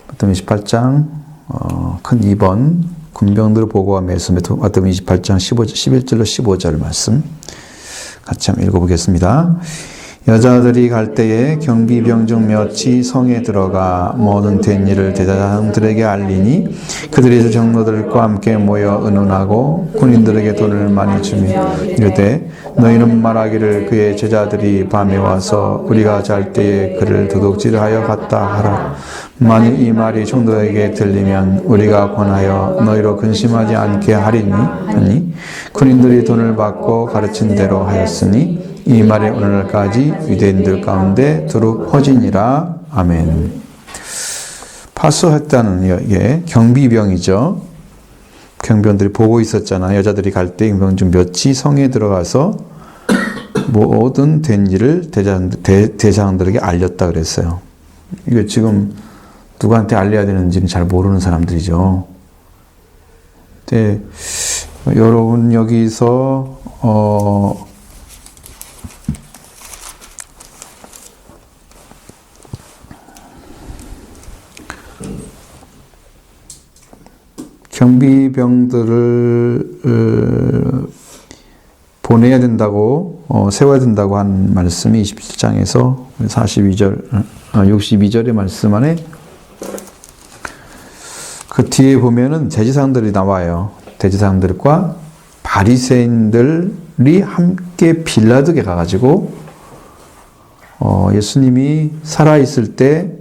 마태복음 28장 큰 2번 군병들을 보고한 말씀, 마태복음 28장 11절로 15절 말씀 같이 한번 읽어보겠습니다. 여자들이 갈 때에 경비병 중 몇이 성에 들어가 모든 된 일을 제사장들에게 알리니 그들이 장로들과 함께 모여 의논하고 군인들에게 돈을 많이 주며 이르되 너희는 말하기를 그의 제자들이 밤에 와서 우리가 잘 때에 그를 도둑질하여 갔다 하라. 만일 이 말이 총독에게 들리면 우리가 권하여 너희로 근심하지 않게 하리니 하니 군인들이 돈을 받고 가르친 대로 하였으니 이 말이 오늘날까지 유대인들 가운데 두루 퍼지니라. 아멘. 파수했다는 게 경비병이죠. 경비병들이 보고 있었잖아요. 여자들이 갈 때 경비병 중 몇이 성에 들어가서 모든 된 일을 대장들에게 알렸다 그랬어요. 이게 지금 누구한테 알려야 되는지는 잘 모르는 사람들이죠. 근데 여러분 여기서 경비병들을 보내야 된다고 세워야 된다고 한 말씀이 27장에서 62절의 말씀 안에 그 뒤에 보면은 대제사장들이 나와요. 대제사장들과 바리새인들이 함께 빌라도에 가가지고 예수님이 살아있을 때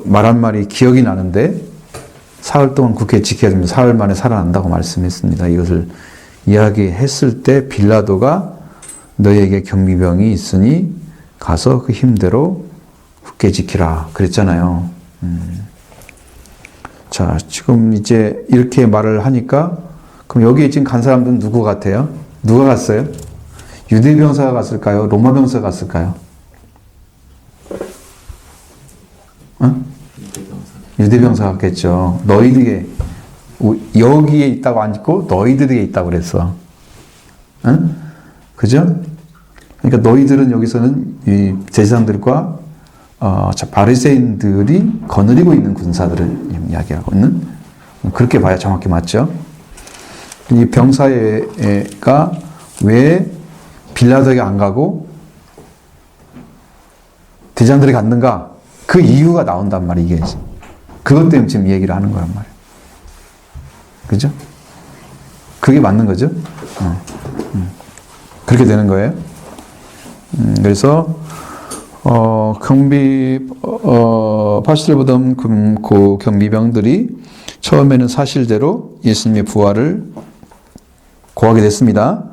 말한 말이 기억이 나는데 사흘 동안 굳게 지켜야 됩니다. 사흘 만에 살아난다고 말씀했습니다. 이것을 이야기했을 때 빌라도가 너희에게 경비병이 있으니 가서 그 힘대로 굳게 지키라 그랬잖아요. 자, 지금 이제 이렇게 말을 하니까 그럼 여기에 지금 간 사람들은 누구 같아요? 누가 갔어요? 유대 병사가 갔을까요? 로마 병사가 갔을까요? 유대 병사가 갔겠죠. 너희들에게 여기에 있다고 안 있고 너희들에게 있다고 그랬어. 응? 그죠? 그러니까 너희들은 여기서는 이 제사장들과 바리새인들이 거느리고 있는 군사들을 이야기하고 있는, 그렇게 봐야 정확히 맞죠. 이 병사가 왜 빌라도에게 안 가고 대장들이 갔는가? 그 이유가 나온단 말이에요. 이게 그것 때문에 지금 얘기를 하는 거란 말이에요. 그죠? 그게 맞는 거죠? 그렇게 되는 거예요. 그래서 파수들 보던 그 경비병들이 처음에는 사실대로 예수님의 부활을 고하게 됐습니다.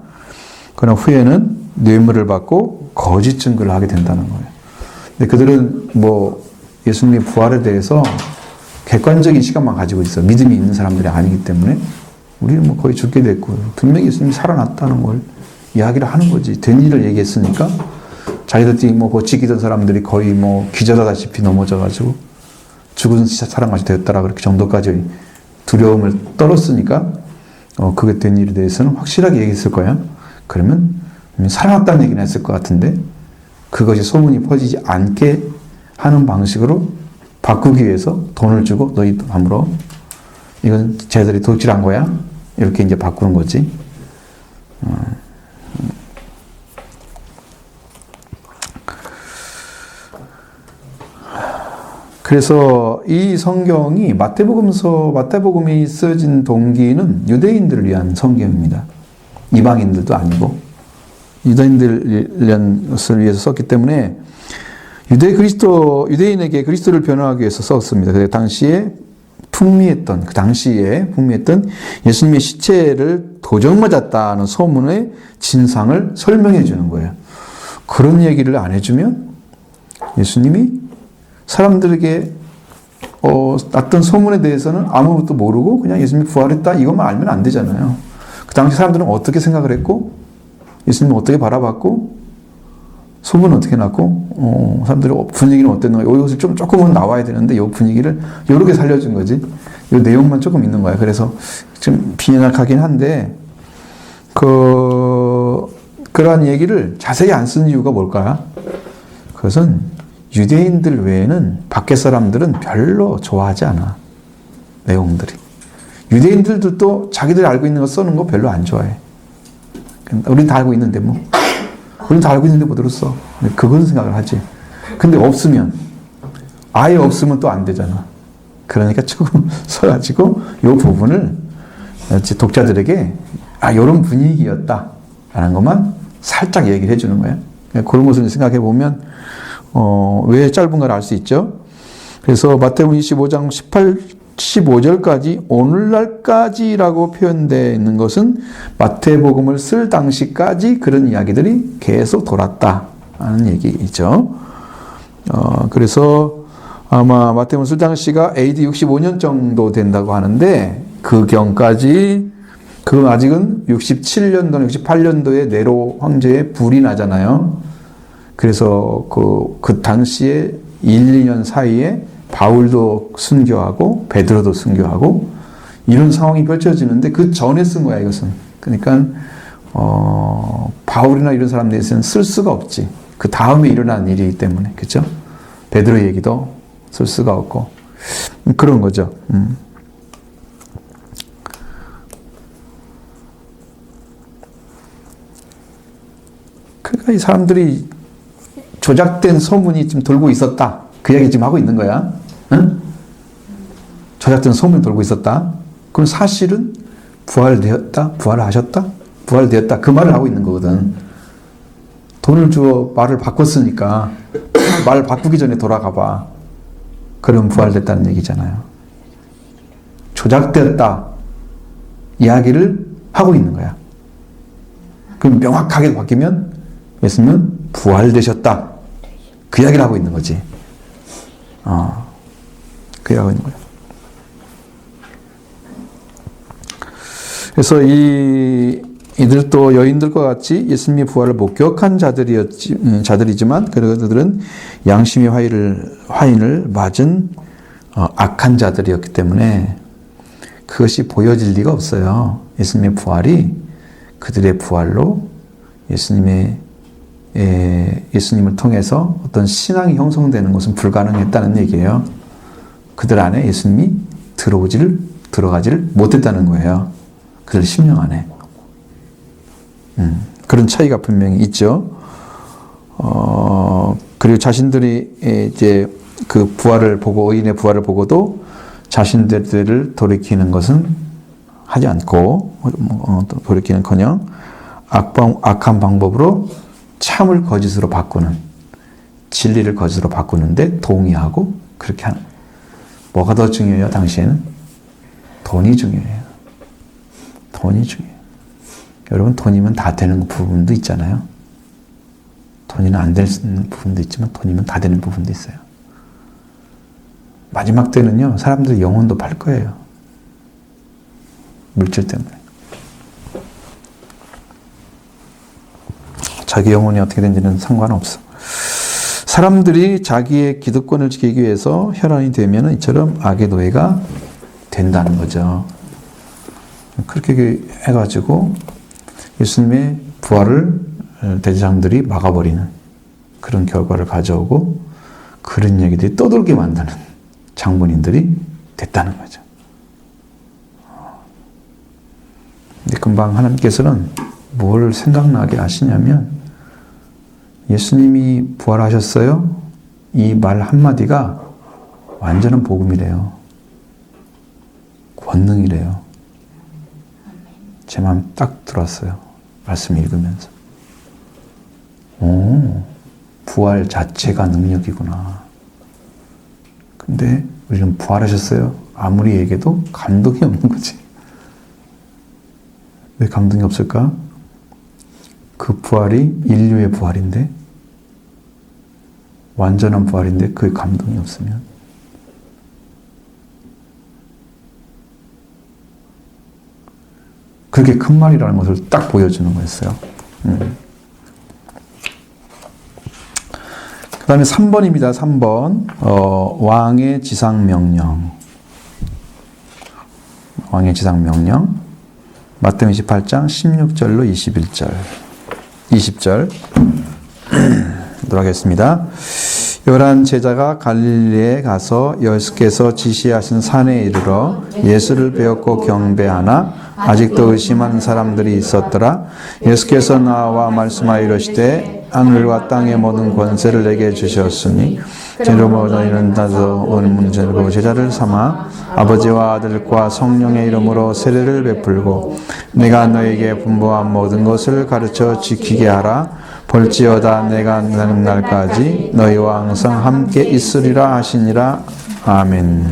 그러나 후에는 뇌물을 받고 거짓 증거를 하게 된다는 거예요. 근데 그들은 예수님의 부활에 대해서 객관적인 시각만 가지고 있어. 믿음이 있는 사람들이 아니기 때문에 우리는 거의 죽게 됐고 분명히 예수님이 살아났다는 걸 이야기를 하는 거지. 된 일을 얘기했으니까 자기들이 지키던 사람들이 거의 기절하다시피 넘어져가지고 죽은 사람같이 되었다라 그렇게 정도까지 두려움을 떨었으니까 그게 된 일에 대해서는 확실하게 얘기했을 거야. 그러면 살아났다는 얘기는 했을 것 같은데 그것이 소문이 퍼지지 않게 하는 방식으로 바꾸기 위해서 돈을 주고 너희 함으로 이건 쟤들이 도둑질한 거야? 이렇게 이제 바꾸는 거지. 그래서 이 성경이 마태복음이 쓰여진 동기는 유대인들을 위한 성경입니다. 이방인들도 아니고 유대인들을 위해서 썼기 때문에 유대인에게 그리스도를 변호하기 위해서 썼습니다. 그 당시에 풍미했던 예수님의 시체를 도적 맞았다는 소문의 진상을 설명해 주는 거예요. 그런 얘기를 안 해주면 예수님이 사람들에게 났던 소문에 대해서는 아무것도 모르고 그냥 예수님이 부활했다 이것만 알면 안 되잖아요. 그 당시 사람들은 어떻게 생각을 했고 예수님은 어떻게 바라봤고 소문은 어떻게 났고 사람들의 분위기는 어땠는가 이것을 조금은 나와야 되는데 이 분위기를 이렇게 살려준 거지. 이 내용만 조금 있는 거야. 그래서 좀 비약하긴 한데 그러한 얘기를 자세히 안 쓴 이유가 뭘까? 그것은 유대인들 외에는 밖에 사람들은 별로 좋아하지 않아. 내용들이. 유대인들도 자기들이 알고 있는 거 써는 거 별로 안 좋아해. 우린 다 알고 있는데 뭐. 우린 다 알고 있는데 뭐 들었어. 그건 생각을 하지. 근데 없으면, 아예 없으면 또 안 되잖아. 그러니까 조금 써가지고 이 부분을 독자들에게 이런 분위기였다 라는 것만 살짝 얘기를 해주는 거예요. 그런 것을 생각해 보면 왜 짧은가를 알 수 있죠. 그래서 마태복음 25장 15절까지 오늘날까지라고 표현되어 있는 것은 마태복음을 쓸 당시까지 그런 이야기들이 계속 돌았다는 얘기이죠. 그래서 아마 마태복음 쓸 당시가 AD 65년 정도 된다고 하는데 그 경까지 그건 아직은 67년도, 68년도에 네로 황제의 불이 나잖아요. 그래서 그 당시에 1, 2년 사이에 바울도 순교하고 베드로도 순교하고 이런 상황이 펼쳐지는데 그 전에 쓴 거야 이것은. 그러니까 바울이나 이런 사람들에서는 쓸 수가 없지. 그 다음에 일어난 일이기 때문에. 그렇죠? 베드로 얘기도 쓸 수가 없고 그런 거죠. 그러니까 이 사람들이 조작된 소문이 좀 돌고 있었다. 그 얘기 지금 하고 있는 거야. 응? 조작된 소문이 돌고 있었다. 그럼 사실은 부활되었다, 부활하셨다, 부활되었다. 그 말을 하고 있는 거거든. 돈을 주어 말을 바꿨으니까 말을 바꾸기 전에 돌아가 봐. 그럼 부활됐다는 얘기잖아요. 조작되었다 이야기를 하고 있는 거야. 그럼 명확하게 바뀌면 예수님은 부활되셨다. 그 이야기를 하고 있는 거지. 그 이야기를 하고 있는 거야. 그래서 이들도 여인들과 같이 예수님의 부활을 목격한 자들이지만 그들은 양심의 화인을 맞은 악한 자들이었기 때문에 그것이 보여질 리가 없어요. 예수님의 부활이 그들의 부활로 예수님을 통해서 어떤 신앙이 형성되는 것은 불가능했다는 얘기예요. 그들 안에 예수님이 들어가지를 못했다는 거예요. 그들 심령 안에. 그런 차이가 분명히 있죠. 그리고 자신들이 이제 그 부활을 보고, 의인의 부활을 보고도 자신들을 돌이키는 것은 하지 않고, 돌이키는커녕 악한 방법으로 참을 거짓으로 바꾸는, 진리를 거짓으로 바꾸는데 동의하고 그렇게 하는. 뭐가 더 중요해요, 당시에는? 돈이 중요해요. 돈이 중요해요. 여러분, 돈이면 다 되는 부분도 있잖아요. 돈이면 안 되는 부분도 있지만 돈이면 다 되는 부분도 있어요. 마지막 때는요, 사람들 영혼도 팔 거예요. 물질 때문에. 자기 영혼이 어떻게 되는지는 상관없어. 사람들이 자기의 기득권을 지키기 위해서 혈안이 되면 이처럼 악의 노예가 된다는 거죠. 그렇게 해가지고 예수님의 부활을 대제사장들이 막아버리는 그런 결과를 가져오고 그런 얘기들이 떠돌게 만드는 장본인들이 됐다는 거죠. 근데 금방 하나님께서는 뭘 생각나게 하시냐면 예수님이 부활하셨어요? 이 말 한마디가 완전한 복음이래요. 권능이래요. 제 마음 딱 들었어요. 말씀 읽으면서. 부활 자체가 능력이구나. 근데 우리는 부활하셨어요? 아무리 얘기해도 감동이 없는 거지. 왜 감동이 없을까? 그 부활이 인류의 부활인데, 완전한 부활인데 그 감동이 없으면 그렇게 큰 말이라는 것을 딱 보여주는 거였어요. 그 다음에 3번입니다. 3번. 왕의 지상명령. 왕의 지상명령. 마태복음 28장 16절로 21절. 20절. 하겠습니다. 열한 제자가 갈릴리에 가서 예수께서 지시하신 산에 이르러 예수를 배웠고 경배하나 아직도 의심하는 사람들이 있었더라. 예수께서 나와 말씀하여 이르시되 하늘과 땅의 모든 권세를 내게 주셨으니 그러므로 너희는 나도 오늘 문제로 제자를 삼아 아버지와 아들과 성령의 이름으로 세례를 베풀고 내가 너에게 분부한 모든 것을 가르쳐 지키게 하라. 볼지어다 내가 나는 날까지 너희와 항상 함께 있으리라 하시니라. 아멘.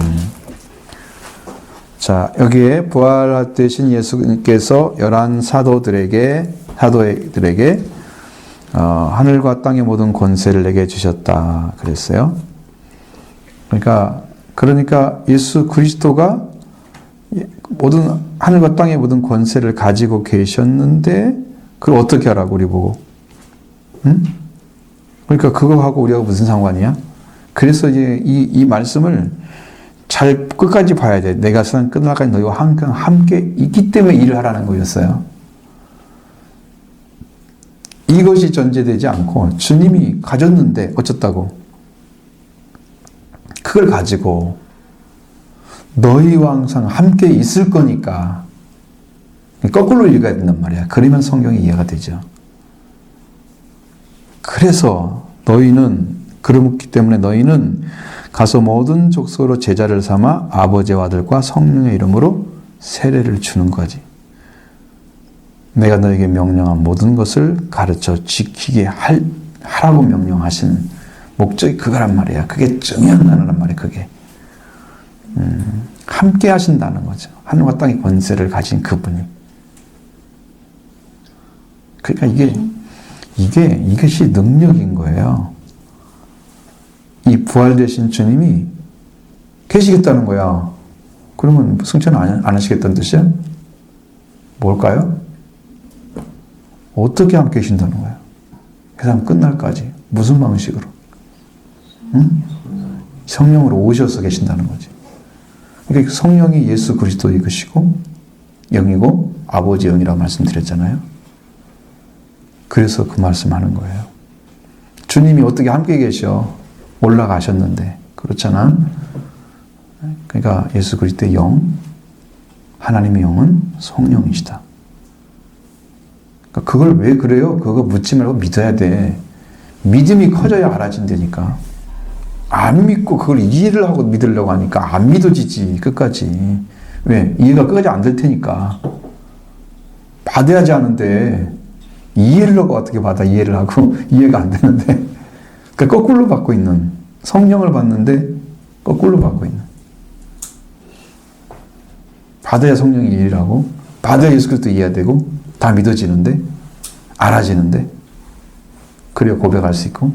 자, 여기에 부활하신 예수님께서 11 사도들에게 하늘과 땅의 모든 권세를 내게 주셨다 그랬어요. 그러니까 예수 그리스도가 모든 하늘과 땅의 모든 권세를 가지고 계셨는데 그걸 어떻게 하라고 우리 보고? 응? 그러니까 그거하고 우리하고 무슨 상관이야? 그래서 이제 이 말씀을 잘 끝까지 봐야 돼. 내가 세상 끝날까지 너희와 항상 함께 있기 때문에 일을 하라는 거였어요. 이것이 전제되지 않고 주님이 가졌는데 어쩌다고? 그걸 가지고 너희와 항상 함께 있을 거니까 거꾸로 읽어야 된단 말이야. 그러면 성경이 이해가 되죠. 그래서 그렇기 때문에 너희는 가서 모든 족속으로 제자를 삼아 아버지와 아들과 성령의 이름으로 세례를 주는 거지. 내가 너에게 명령한 모든 것을 가르쳐 지키게 하라고 명령하신 목적이 그거란 말이야. 그게 중요한 말이야. 그게 함께 하신다는 거죠. 하늘과 땅의 권세를 가진 그분이. 그러니까 이것이 능력인 거예요. 이 부활되신 주님이 계시겠다는 거야. 그러면 승천 안 하시겠다는 뜻이야? 뭘까요? 어떻게 함께 계신다는 거야? 세상 끝날까지. 무슨 방식으로? 응? 성령으로 오셔서 계신다는 거지. 그러니까 성령이 예수 그리스도의 것이고 영이고 아버지 영이라고 말씀드렸잖아요. 그래서 그 말씀하는 거예요. 주님이 어떻게 함께 계셔? 올라가셨는데 그렇잖아. 그러니까 예수 그리스도의 영, 하나님의 영은 성령이시다. 그러니까 그걸 왜 그래요? 그거 묻지 말고 믿어야 돼. 믿음이 커져야 알아진다니까. 안 믿고 그걸 이해를 하고 믿으려고 하니까 안 믿어지지 끝까지. 왜? 이해가 끝까지 안 될 테니까. 받아야지 하는데 이해를 하고 어떻게 받아? 이해를 하고 이해가 안 되는데 그러니까 거꾸로 받고 있는, 성령을 받는데 거꾸로 받고 있는. 받아야 성령이 이해를 하고 받아야 예수 그리스도 이해가 되고 다 믿어지는데 알아지는데 그래야 고백할 수 있고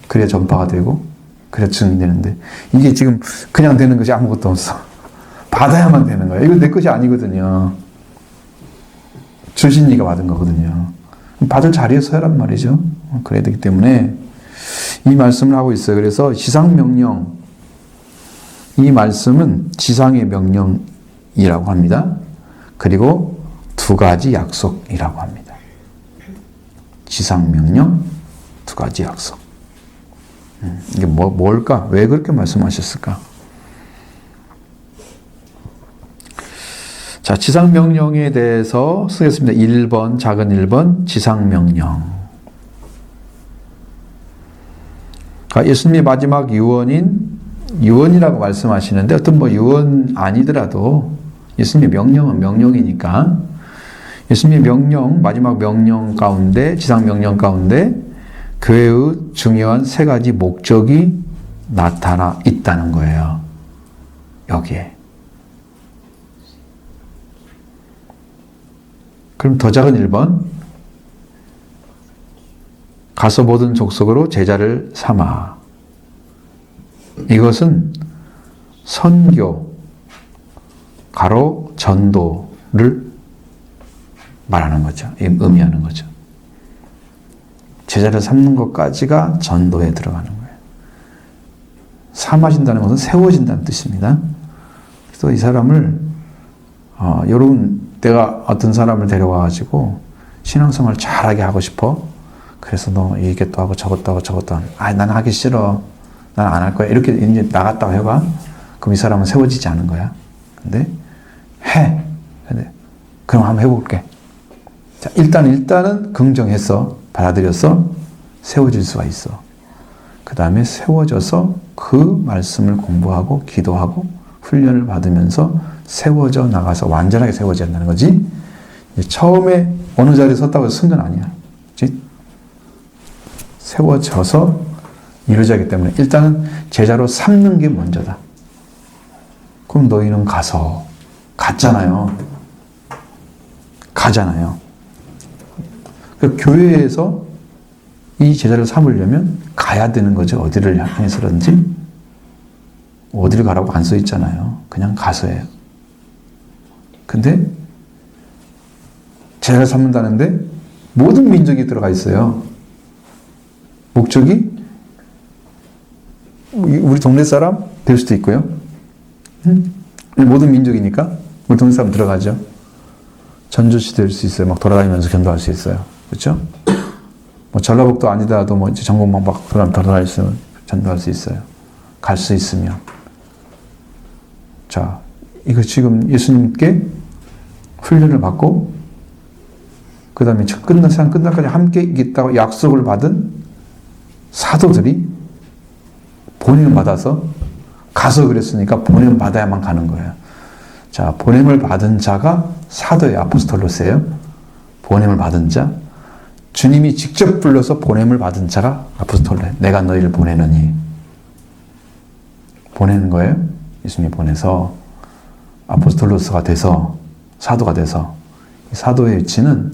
그래야 전파가 되고 그래야 증인되는데 이게 지금 그냥 되는 것이 아무것도 없어. 받아야만 되는 거야. 이거 내 것이 아니거든요. 주신 이가 받은 거거든요. 받을 자리에 서야란 말이죠. 그래야 되기 때문에 이 말씀을 하고 있어요. 그래서 지상명령, 이 말씀은 지상의 명령이라고 합니다. 그리고 두 가지 약속이라고 합니다. 지상명령, 두 가지 약속. 이게 뭘까? 왜 그렇게 말씀하셨을까? 자, 지상명령에 대해서 쓰겠습니다. 1번, 작은 1번, 지상명령. 예수님의 마지막 유언이라고 말씀하시는데 어떤 유언 아니더라도 예수님의 명령은 명령이니까 예수님의 명령, 마지막 명령 가운데, 지상명령 가운데 교회의 중요한 세 가지 목적이 나타나 있다는 거예요. 여기에. 그럼 더 작은 1번. 가서 모든 족속으로 제자를 삼아. 이것은 선교, 가로 전도를 말하는 거죠. 의미하는 거죠. 제자를 삼는 것까지가 전도에 들어가는 거예요. 삼아진다는 것은 세워진다는 뜻입니다. 그래서 이 사람을 여러분, 내가 어떤 사람을 데려와가지고 신앙생활 잘하게 하고 싶어? 그래서 너 이것도 하고 저것도 하고 저것도 하고, 난 하기 싫어. 난 안 할 거야. 이렇게 이제 나갔다고 해봐. 그럼 이 사람은 세워지지 않은 거야. 근데 해. 근데 그럼 한번 해볼게. 자, 일단은 긍정했어. 받아들였어. 세워질 수가 있어. 그 다음에 세워져서 그 말씀을 공부하고 기도하고 훈련을 받으면서 세워져 나가서 완전하게 세워져야 한다는 거지. 처음에 어느 자리에 섰다고 해서 쓴 건 아니야. 그치? 세워져서 이루어져야 하기 때문에 일단은 제자로 삼는 게 먼저다. 그럼 너희는 가서 갔잖아요. 가잖아요. 그 교회에서 이 제자를 삼으려면 가야 되는 거죠. 어디를 향해서든지. 어디를 가라고 안 써 있잖아요. 그냥 가서예요. 근데 제자를 삼는다는데 모든 민족이 들어가 있어요. 목적이 우리 동네 사람 될 수도 있고요. 모든 민족이니까 우리 동네 사람 들어가죠. 전주시 될 수 있어요. 막 돌아다니면서 전도할 수 있어요. 그렇죠? 뭐 전라북도 아니더라도 뭐 이제 전국만 막 돌아다니면서 전도할 수 있어요. 갈 수 있으면. 자, 이거 지금 예수님께 훈련을 받고 그 다음에 세상 끝날까지 함께 있겠다고 약속을 받은 사도들이 보냄을 받아서 가서 그랬으니까 보냄 받아야만 가는 거예요. 자, 보냄을 받은 자가 사도의 아포스톨로스예요. 보냄을 받은 자. 주님이 직접 불러서 보냄을 받은 자가 아포스톨로스예요. 내가 너희를 보내느니. 보내는 거예요. 예수님이 보내서 아포스톨로스가 돼서 사도가 돼서 이 사도의 위치는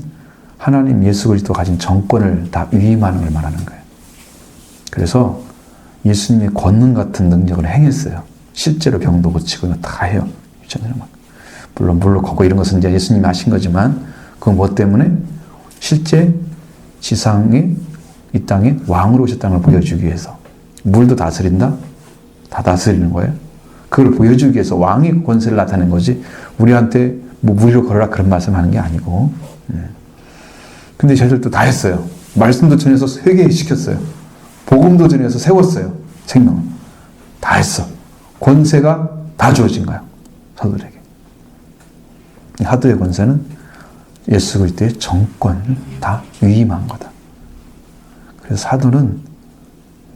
하나님 예수 그리스도 가진 정권을 다 위임하는 걸 말하는 거예요. 그래서 예수님이 권능 같은 능력을 행했어요. 실제로 병도 고치고 다 해요. 물론 물로 걷고 이런 것은 이제 예수님이 하신 거지만 그건 뭐 때문에? 실제 지상에 이 땅에 왕으로 오셨다는 걸 보여주기 위해서. 물도 다스린다? 다 다스리는 거예요. 그걸 보여주기 위해서 왕의 권세를 나타낸 거지 우리한테 뭐 무리로 걸어라 그런 말씀하는 게 아니고. 근데 저희들도 다 했어요. 말씀도 전해서 회개시켰어요. 복음도 전해서 세웠어요. 생명을. 다 했어. 권세가 다 주어진 거야. 사도들에게. 사도의 권세는 예수 그리스도의 정권을 다 위임한 거다. 그래서 사도는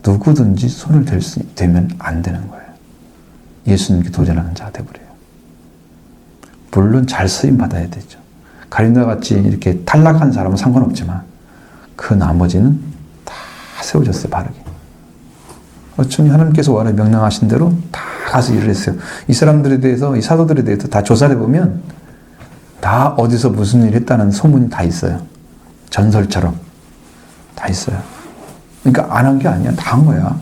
누구든지 손을 대면 안 되는 거예요. 예수님께 도전하는 자가 되어버려요. 물론 잘 쓰임 받아야 되죠. 가룟나 같이 이렇게 탈락한 사람은 상관없지만 그 나머지는 다 세워졌어요. 바르게. 어쩌면 하나님께서 원래 명령하신 대로 다 가서 일을 했어요. 이 사람들에 대해서 이 사도들에 대해서 다 조사를 해보면 다 어디서 무슨 일 했다는 소문이 다 있어요. 전설처럼 다 있어요. 그러니까 안 한 게 아니야. 다 한 거야.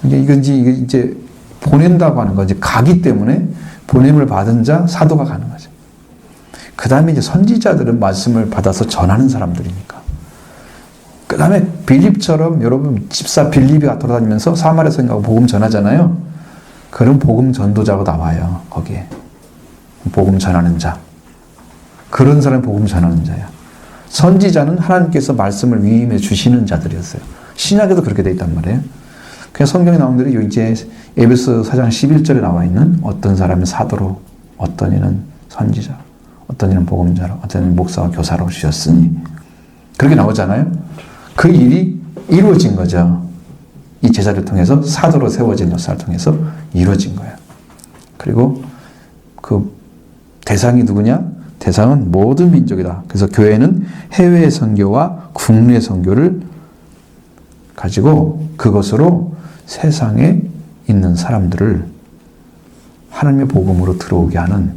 이게 이제 보낸다고 하는 거지. 가기 때문에 보냄을 받은 자 사도가 가는 거죠. 그 다음에 이제 선지자들은 말씀을 받아서 전하는 사람들이니까. 그 다음에 빌립처럼 여러분 집사 빌립이 돌아다니면서 사마리아서 복음 전하잖아요. 그런 복음 전도자가 나와요. 거기에. 복음 전하는 자. 그런 사람이 복음 전하는 자야. 선지자는 하나님께서 말씀을 위임해 주시는 자들이었어요. 신약에도 그렇게 돼 있단 말이에요. 그냥 성경에 나온 대로 이제 에베소 4장 11절에 나와 있는 어떤 사람은 사도로, 어떤 이는 선지자, 어떤 이는 복음자로, 어떤 이는 목사와 교사로 주셨으니 그렇게 나오잖아요. 그 일이 이루어진 거죠. 이 제자를 통해서 사도로 세워진 역사를 통해서 이루어진 거예요. 그리고 그 대상이 누구냐? 대상은 모든 민족이다. 그래서 교회는 해외 선교와 국내 선교를 가지고 그것으로 세상에 있는 사람들을 하나님의 복음으로 들어오게 하는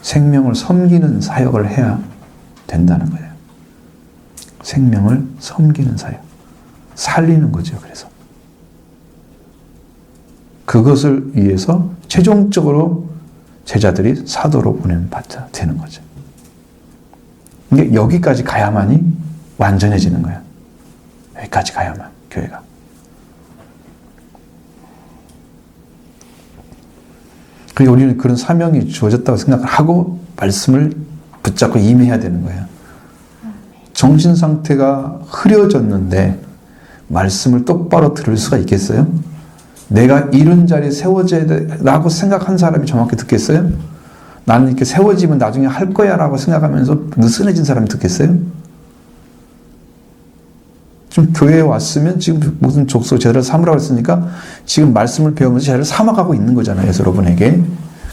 생명을 섬기는 사역을 해야 된다는 거예요. 생명을 섬기는 사역. 살리는 거죠. 그래서. 그것을 위해서 최종적으로 제자들이 사도로 보냄받자 되는 거죠. 이게 여기까지 가야만이 완전해지는 거야. 여기까지 가야만, 교회가. 그리고 우리는 그런 사명이 주어졌다고 생각을 하고 말씀을 붙잡고 임해야 되는 거예요. 정신 상태가 흐려졌는데 말씀을 똑바로 들을 수가 있겠어요? 내가 이런 자리에 세워져야 되라고 생각한 사람이 정확히 듣겠어요? 나는 이렇게 세워지면 나중에 할 거야 라고 생각하면서 느슨해진 사람이 듣겠어요? 지금 교회에 왔으면 지금 무슨 족속 제자를 삼으라고 했으니까 지금 말씀을 배우면서 제자를 삼아가고 있는 거잖아요. 여러분에게.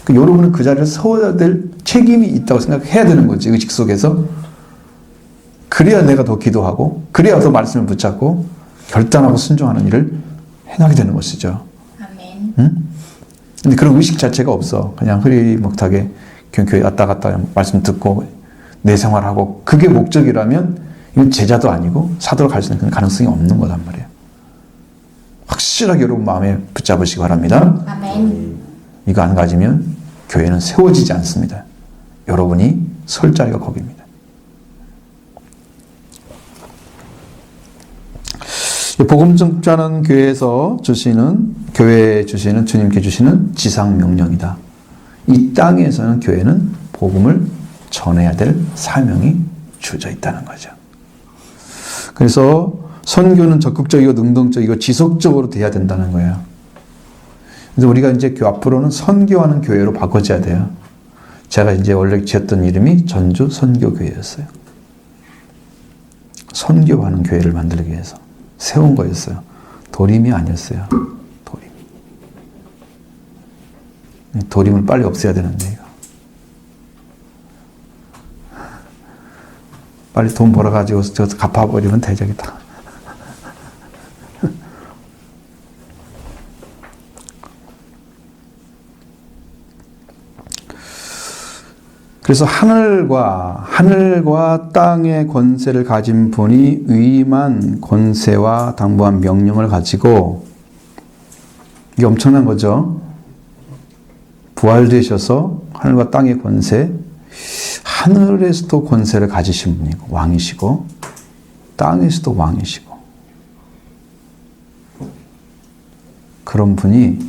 여러분은 그 자리를 세워야 될 책임이 있다고 생각해야 되는 거지. 의식 속에서. 그래야 내가 더 기도하고 그래야 더 말씀을 붙잡고 결단하고 순종하는 일을 해나가게 되는 것이죠. 아멘. 응? 근데 그런 의식 자체가 없어. 그냥 흐리멍텅하게 교회 왔다 갔다 말씀 듣고 내 생활하고 그게 목적이라면 이건 제자도 아니고 사도로 갈 수 있는 가능성이 없는 거란 말이에요. 확실하게 여러분 마음에 붙잡으시기 바랍니다. 아멘. 이거 안 가지면 교회는 세워지지 않습니다. 여러분이 설 자리가 거기입니다. 복음 전하는 교회에서 교회에 주시는 주님께 주시는 지상 명령이다. 이 땅에서는 교회는 복음을 전해야 될 사명이 주어져 있다는 거죠. 그래서 선교는 적극적이고 능동적이고 지속적으로 돼야 된다는 거예요. 그래서 우리가 이제 앞으로는 선교하는 교회로 바꿔줘야 돼요. 제가 이제 원래 지었던 이름이 전주 선교교회였어요. 선교하는 교회를 만들기 위해서 세운 거였어요. 도림이 아니었어요. 도림을 빨리 없애야 되는데 이거. 빨리 돈 벌어가지고 저 갚아버리면 대적이다. 그래서 하늘과 땅의 권세를 가진 분이 위임한 권세와 당부한 명령을 가지고, 이게 엄청난 거죠. 부활되셔서 하늘과 땅의 권세, 하늘에서도 권세를 가지신 분이고 왕이시고 땅에서도 왕이시고 그런 분이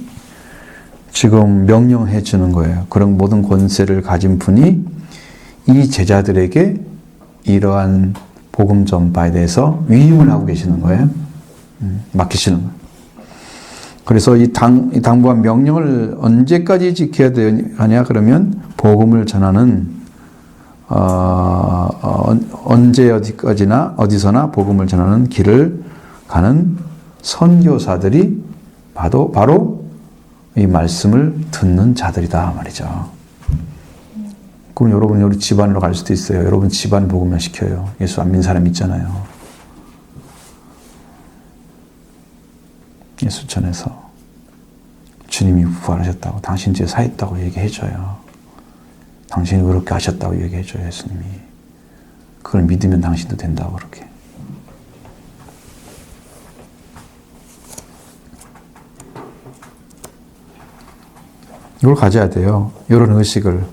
지금 명령해 주는 거예요. 그런 모든 권세를 가진 분이 이 제자들에게 이러한 복음 전파에 대해서 위임을 하고 계시는 거예요. 맡기시는 거예요. 그래서 이 당부한 명령을 언제까지 지켜야 되냐 그러면 복음을 전하는 언제 어디까지나 어디서나 복음을 전하는 길을 가는 선교사들이 바로 이 말씀을 듣는 자들이다 말이죠. 그럼 여러분 우리 집안으로 갈 수도 있어요. 여러분 집안 복음을 시켜요. 예수 안 믿는 사람 있잖아요. 예수 전해서 주님이 부활하셨다고 당신 죄 사했다고 얘기해줘요. 당신이 그렇게 하셨다고 얘기해줘요. 예수님이. 그걸 믿으면 당신도 된다고 그렇게. 이걸 가져야 돼요. 이런 의식을.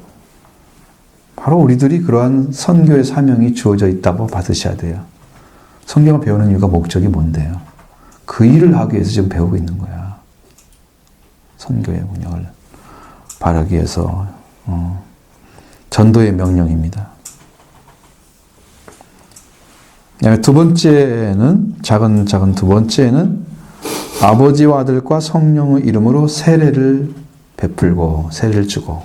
바로 우리들이 그러한 선교의 사명이 주어져 있다고 받으셔야 돼요. 성경을 배우는 이유가 목적이 뭔데요? 그 일을 하기 위해서 지금 배우고 있는 거야. 선교의 운영을 바라기 위해서. 전도의 명령입니다. 두 번째는, 작은 두 번째는 아버지와 아들과 성령의 이름으로 세례를 베풀고, 세례를 주고.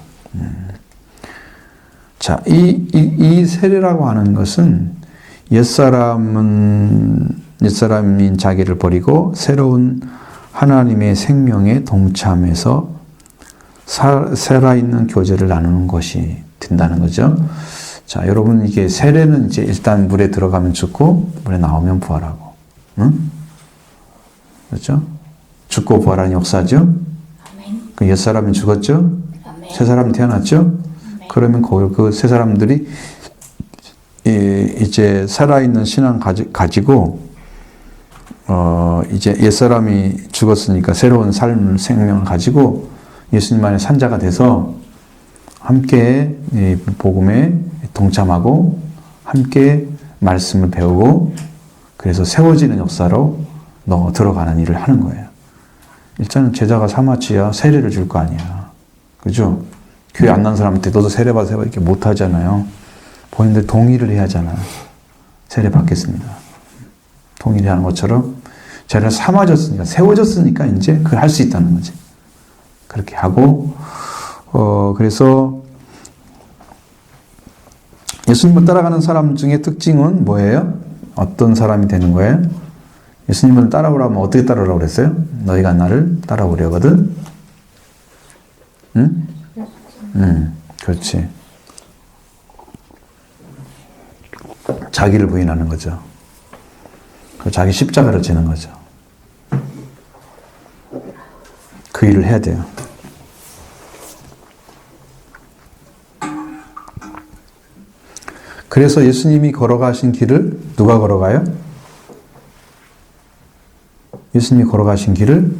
자, 이 세례라고 하는 것은 옛사람인 자기를 버리고 새로운 하나님의 생명에 동참해서 살아있는 교제를 나누는 것이 된다는 거죠. 자, 여러분, 이게 세례는 이제 일단 물에 들어가면 죽고, 물에 나오면 부활하고. 응? 그렇죠? 죽고 부활하는 역사죠? 그 옛사람이 죽었죠? 새 사람이 태어났죠? 그러면 그 새 사람들이 이제 살아있는 신앙 가지고, 이제 옛사람이 죽었으니까 새로운 삶, 생명을 가지고 예수님 안에 산자가 돼서 함께 복음에 동참하고 함께 말씀을 배우고 그래서 세워지는 역사로 들어가는 일을 하는 거예요. 일단은 제자가 사마치야 세례를 줄 거 아니야. 그죠? 교회 안 난 사람한테 너도 세례받아 이렇게 못 하잖아요. 본인들 동의를 해야 하잖아. 세례 받겠습니다. 통일이 하는 것처럼 세례를 삼아졌으니까, 세워졌으니까 이제 그걸 할 수 있다는 거지. 그렇게 하고, 그래서 예수님을 따라가는 사람 중에 특징은 뭐예요? 어떤 사람이 되는 거예요? 예수님을 따라오라면 어떻게 따라오라고 그랬어요? 너희가 나를 따라오려거든? 응? 그렇지. 자기를 부인하는 거죠. 자기 십자가를 지는 거죠. 그 일을 해야 돼요. 그래서 예수님이 걸어가신 길을 누가 걸어가요? 예수님이 걸어가신 길을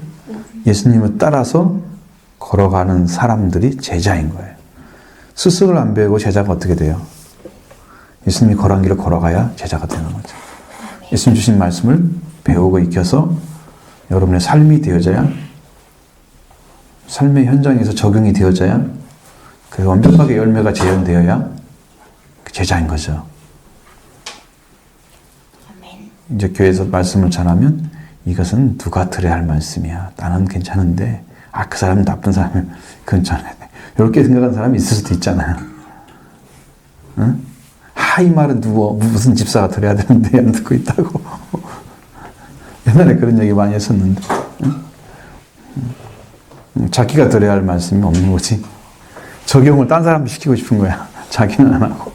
예수님을 따라서 걸어가는 사람들이 제자인 거예요. 스승을 안 배우고 제자가 어떻게 돼요? 예수님이 걸어간 길을 걸어가야 제자가 되는 거죠. 예수님 주신 말씀을 배우고 익혀서 여러분의 삶이 되어져야, 삶의 현장에서 적용이 되어져야, 그 완벽하게 열매가 재현되어야 제자인 거죠. 이제 교회에서 말씀을 전하면 이것은 누가 들어야 할 말씀이야. 나는 괜찮은데 그 사람은 나쁜 사람이면 그건 전해야 돼. 이렇게 생각하는 사람이 있을 수도 있잖아요. 응? 이 말은 무슨 집사가 들어야 되는데 안 듣고 있다고. 옛날에 그런 얘기 많이 했었는데. 응? 자기가 들어야 할 말씀이 없는 거지. 적용을 딴 사람 시키고 싶은 거야. 자기는 안 하고.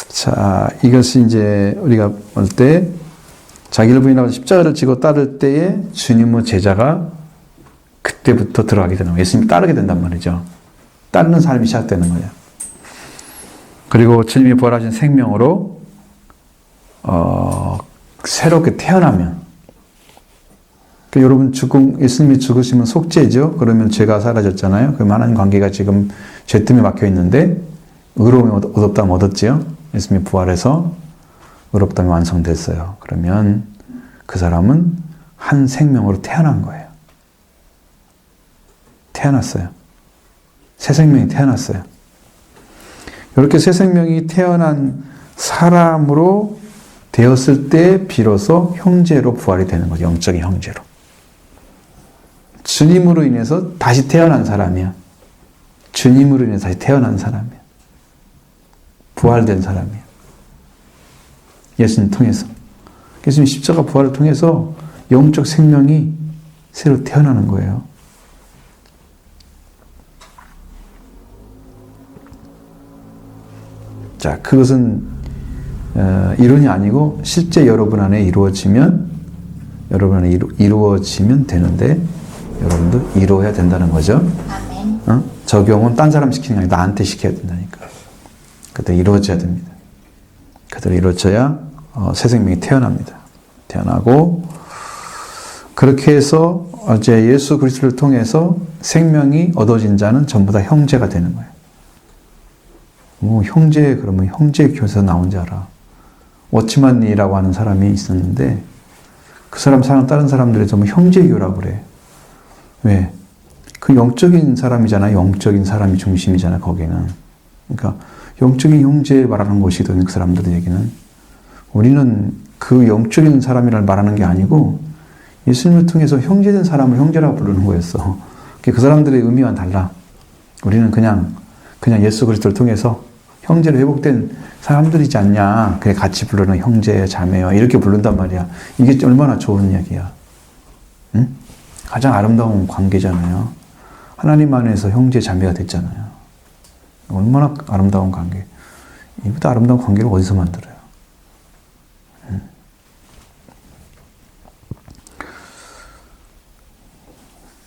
자, 이것이 이제 우리가 볼 때 자기를 부인하고 십자가를 지고 따를 때에 주님의 제자가 그때부터 들어가게 되는 거예요. 예수님 따르게 된단 말이죠. 따르는 삶이 시작되는 거예요. 그리고 주님이 부활하신 생명으로 새롭게 태어나면, 여러분 예수님이 죽으시면 속죄죠. 그러면 죄가 사라졌잖아요. 그 많은 관계가 지금 죄 때문에 막혀 있는데 의로움이 얻었다면 얻었지요. 예수님이 부활해서 의롭다면 완성됐어요. 그러면 그 사람은 한 생명으로 태어난 거예요. 태어났어요. 새 생명이 태어났어요. 이렇게 새 생명이 태어난 사람으로 되었을 때 비로소 형제로 부활이 되는 거죠. 영적인 형제로. 주님으로 인해서 다시 태어난 사람이야. 주님으로 인해서 다시 태어난 사람이야. 부활된 사람이야. 예수님 통해서. 예수님 십자가 부활을 통해서 영적 생명이 새로 태어나는 거예요. 자, 그것은 이론이 아니고 실제 여러분 안에 이루어지면 되는데 여러분도 이루어야 된다는 거죠. 적용은 딴 사람 시키는 게 아니라 나한테 시켜야 된다니까. 그때 이루어져야 됩니다. 그대로 이루어져야 새 생명이 태어납니다. 태어나고 그렇게 해서 이제 예수 그리스도를 통해서 생명이 얻어진 자는 전부 다 형제가 되는 거예요. 형제, 그러면 형제 교회에서 나온 자라. 워치만이라고 하는 사람이 있었는데 그 사람 다른 사람들이 전부 형제교라고 그래. 왜? 그 영적인 사람이잖아. 영적인 사람이 중심이잖아. 거기는. 그러니까 영적인 형제 말하는 것이거든. 그 사람들의 얘기는. 우리는 그 영적인 사람이라는 말하는 게 아니고 예수님을 통해서 형제된 사람을 형제라고 부르는 거였어. 그 사람들의 의미와는 달라. 우리는 그냥 예수 그리스도를 통해서 형제로 회복된 사람들이지 않냐. 그래 같이 부르는 형제, 자매와 이렇게 부른단 말이야. 이게 얼마나 좋은 얘기야. 응? 가장 아름다운 관계잖아요. 하나님 안에서 형제, 자매가 됐잖아요. 얼마나 아름다운 관계. 이보다 아름다운 관계를 어디서 만들어요? 응?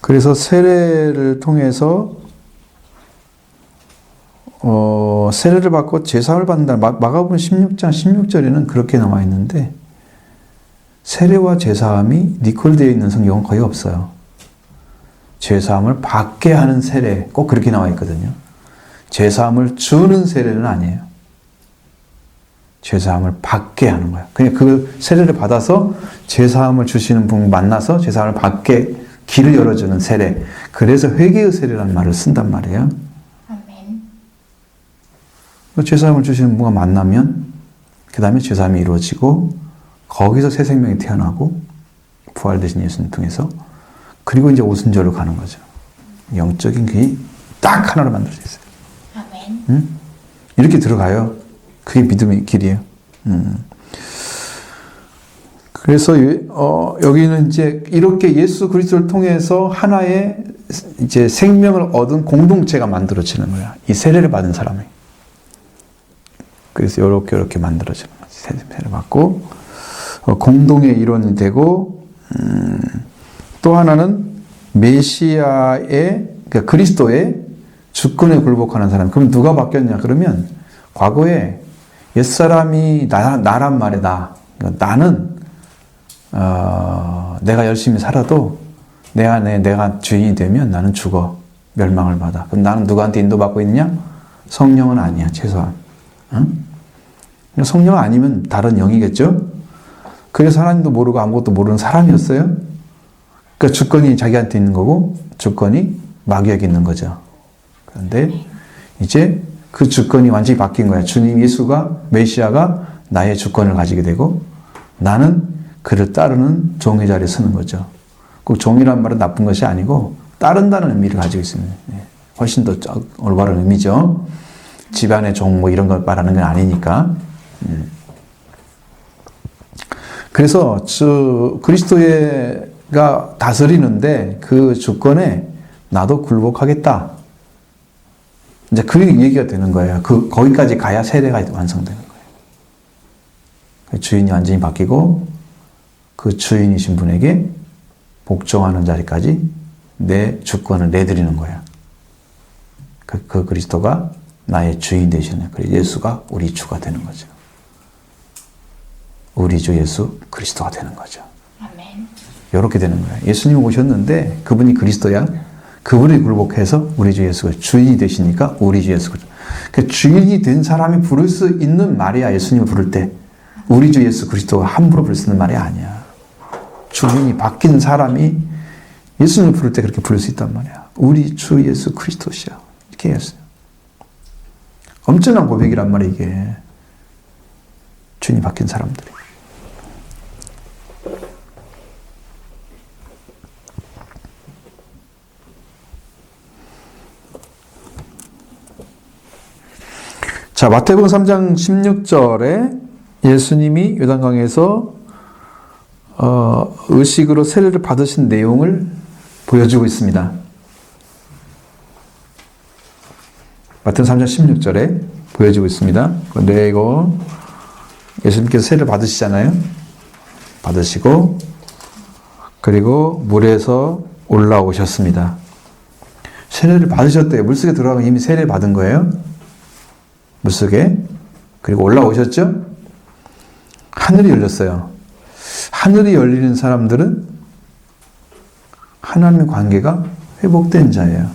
그래서 세례를 통해서 세례를 받고 제사를 받는다. 마가복음 16장 16절에는 그렇게 나와 있는데 세례와 제사함이 니콜되어 있는 성경은 거의 없어요. 제사함을 받게 하는 세례 꼭 그렇게 나와 있거든요. 제사함을 주는 세례는 아니에요. 제사함을 받게 하는 거야. 그냥 그 세례를 받아서 제사함을 주시는 분 만나서 제사함을 받게 길을 열어주는 세례. 그래서 회개의 세례라는 말을 쓴단 말이에요. 제사함을 주시는 분과 만나면 그 다음에 죄사함이 이루어지고 거기서 새 생명이 태어나고 부활되신 예수님 통해서 그리고 이제 오순절로 가는 거죠. 영적인 길이 딱 하나로 만들어져 있어요. 아멘. 응? 이렇게 들어가요. 그게 믿음의 길이에요. 그래서 여기는 이제 이렇게 예수 그리스도를 통해서 하나의 이제 생명을 얻은 공동체가 만들어지는 거야. 이 세례를 받은 사람이. 그래서 이렇게 만들어지는 거지. 세례를 받고 공동의 일원이 되고 또 하나는 메시아의 그러니까 그리스도의 주권에 굴복하는 사람. 그럼 누가 바뀌었냐? 그러면 과거에 옛사람이 나란 말이다. 그러니까 나는 내가 열심히 살아도 내가 주인이 되면 나는 죽어. 멸망을 받아. 그럼 나는 누구한테 인도받고 있느냐? 성령은 아니야. 최소한. 응? 성령 아니면 다른 영이겠죠? 그래서 하나님도 모르고 아무것도 모르는 사람이었어요. 그러니까 주권이 자기한테 있는 거고 주권이 마귀에게 있는 거죠. 그런데 이제 그 주권이 완전히 바뀐 거야. 주님 예수가 메시아가 나의 주권을 가지게 되고 나는 그를 따르는 종의 자리에 서는 거죠. 꼭 종이란 말은 나쁜 것이 아니고 따른다는 의미를 가지고 있습니다. 훨씬 더 올바른 의미죠. 집안의 종 뭐 이런 걸 말하는 건 아니니까. 그래서 그리스도가 다스리는데 그 주권에 나도 굴복하겠다. 이제 그 얘기가 되는 거예요. 거기까지 가야 세례가 완성되는 거예요. 주인이 완전히 바뀌고 그 주인이신 분에게 복종하는 자리까지 내 주권을 내드리는 거야. 그 그리스도가 나의 주인 되시는 그리고 예수가 우리 주가 되는 거죠. 우리 주 예수 그리스도가 되는 거죠. 아멘. 이렇게 되는 거예요. 예수님 오셨는데 그분이 그리스도야. 그분이 굴복해서 우리 주 예수가 주인이 되시니까 우리 주 예수 그리스도. 그 주인이 된 사람이 부를 수 있는 말이야. 예수님을 부를 때 우리 주 예수 그리스도가 함부로 부를 수 있는 말이 아니야. 주인이 바뀐 사람이 예수님을 부를 때 그렇게 부를 수 있단 말이야. 우리 주 예수 그리스도시야. 이렇게 했어요. 엄청난 고백이란 말이야 이게. 주인이 바뀐 사람들이. 자, 마태복음 3장 16절에 예수님이 요단강에서 의식으로 세례를 받으신 내용을 보여주고 있습니다. 마태복음 3장 16절에 보여주고 있습니다. 그런데 이거 예수님께서 세례를 받으시잖아요. 받으시고 그리고 물에서 올라오셨습니다. 세례를 받으셨대요. 물속에 들어가면 이미 세례를 받은 거예요. 물속에. 그리고 올라오셨죠? 하늘이 열렸어요. 하늘이 열리는 사람들은 하나님의 관계가 회복된 자예요.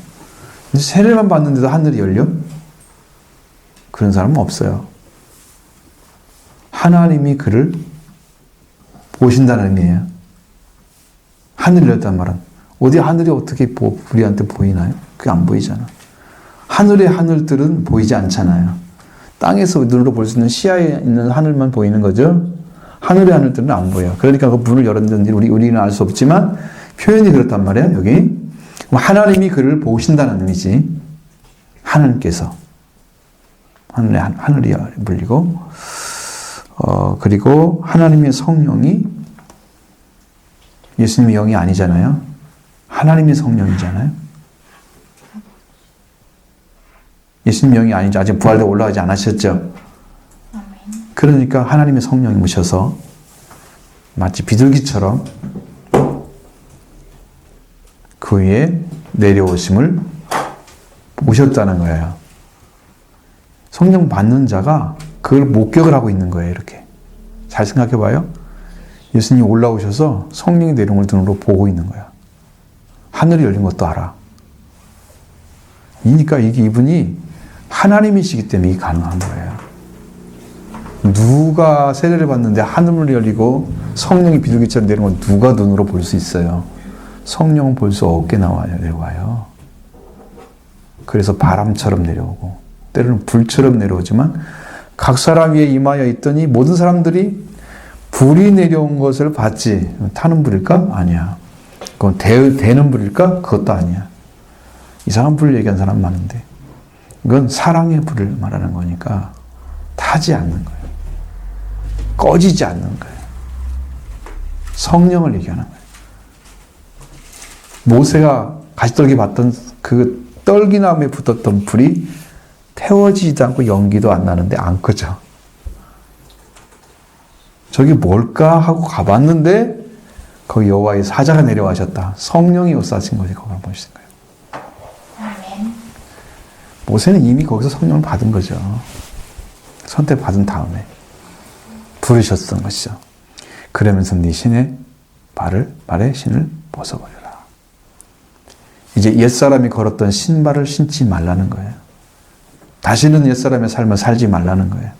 세례만 받는데도 하늘이 열려? 그런 사람은 없어요. 하나님이 그를 보신다는 의미예요. 하늘이 열렸단 말은 어디 하늘이 어떻게 우리한테 보이나요? 그게 안 보이잖아. 하늘의 하늘들은 보이지 않잖아요. 땅에서 눈으로 볼 수 있는 시야에 있는 하늘만 보이는 거죠. 하늘의 하늘들은 안 보여요. 그러니까 그 문을 열었는지 우리는 알 수 없지만 표현이 그렇단 말이에요. 여기 하나님이 그를 보신다는 의미지. 하나님께서 하늘이 물리고 그리고 하나님의 성령이 예수님의 영이 아니잖아요. 하나님의 성령이잖아요. 예수님 영이 아니죠. 아직 부활되어 올라가지 않으셨죠. 그러니까 하나님의 성령이 오셔서 마치 비둘기처럼 그 위에 내려오심을 보셨다는 거예요. 성령 받는 자가 그걸 목격을 하고 있는 거예요. 이렇게 잘 생각해 봐요. 예수님이 올라오셔서 성령이 내려온 걸 눈으로 보고 있는 거야. 하늘이 열린 것도 알아. 그러니까 이분이 하나님이시기 때문에 이게 가능한 거예요. 누가 세례를 받는데 하늘이 열리고 성령이 비둘기처럼 내려온 건 누가 눈으로 볼 수 있어요? 성령은 볼 수 없게 내려와요. 그래서 바람처럼 내려오고 때로는 불처럼 내려오지만 각 사람 위에 임하여 있더니 모든 사람들이 불이 내려온 것을 봤지. 타는 불일까? 아니야. 그건 대는 불일까? 그것도 아니야. 이상한 불을 얘기한 사람 많은데 이건 사랑의 불을 말하는 거니까 타지 않는 거예요. 꺼지지 않는 거예요. 성령을 얘기하는 거예요. 모세가 가시떨기 봤던 그 떨기나무에 붙었던 불이 태워지지도 않고 연기도 안 나는데 안 꺼져. 저기 뭘까 하고 가봤는데 거기 여호와의 사자가 내려가셨다. 성령이 옷사신 것이 거기를 보신 거예요. 모세는 이미 거기서 성령을 받은 거죠. 선택받은 다음에 부르셨던 것이죠. 그러면서 네 신의 발에 신을 벗어버려라. 이제 옛사람이 걸었던 신발을 신지 말라는 거예요. 다시는 옛사람의 삶을 살지 말라는 거예요.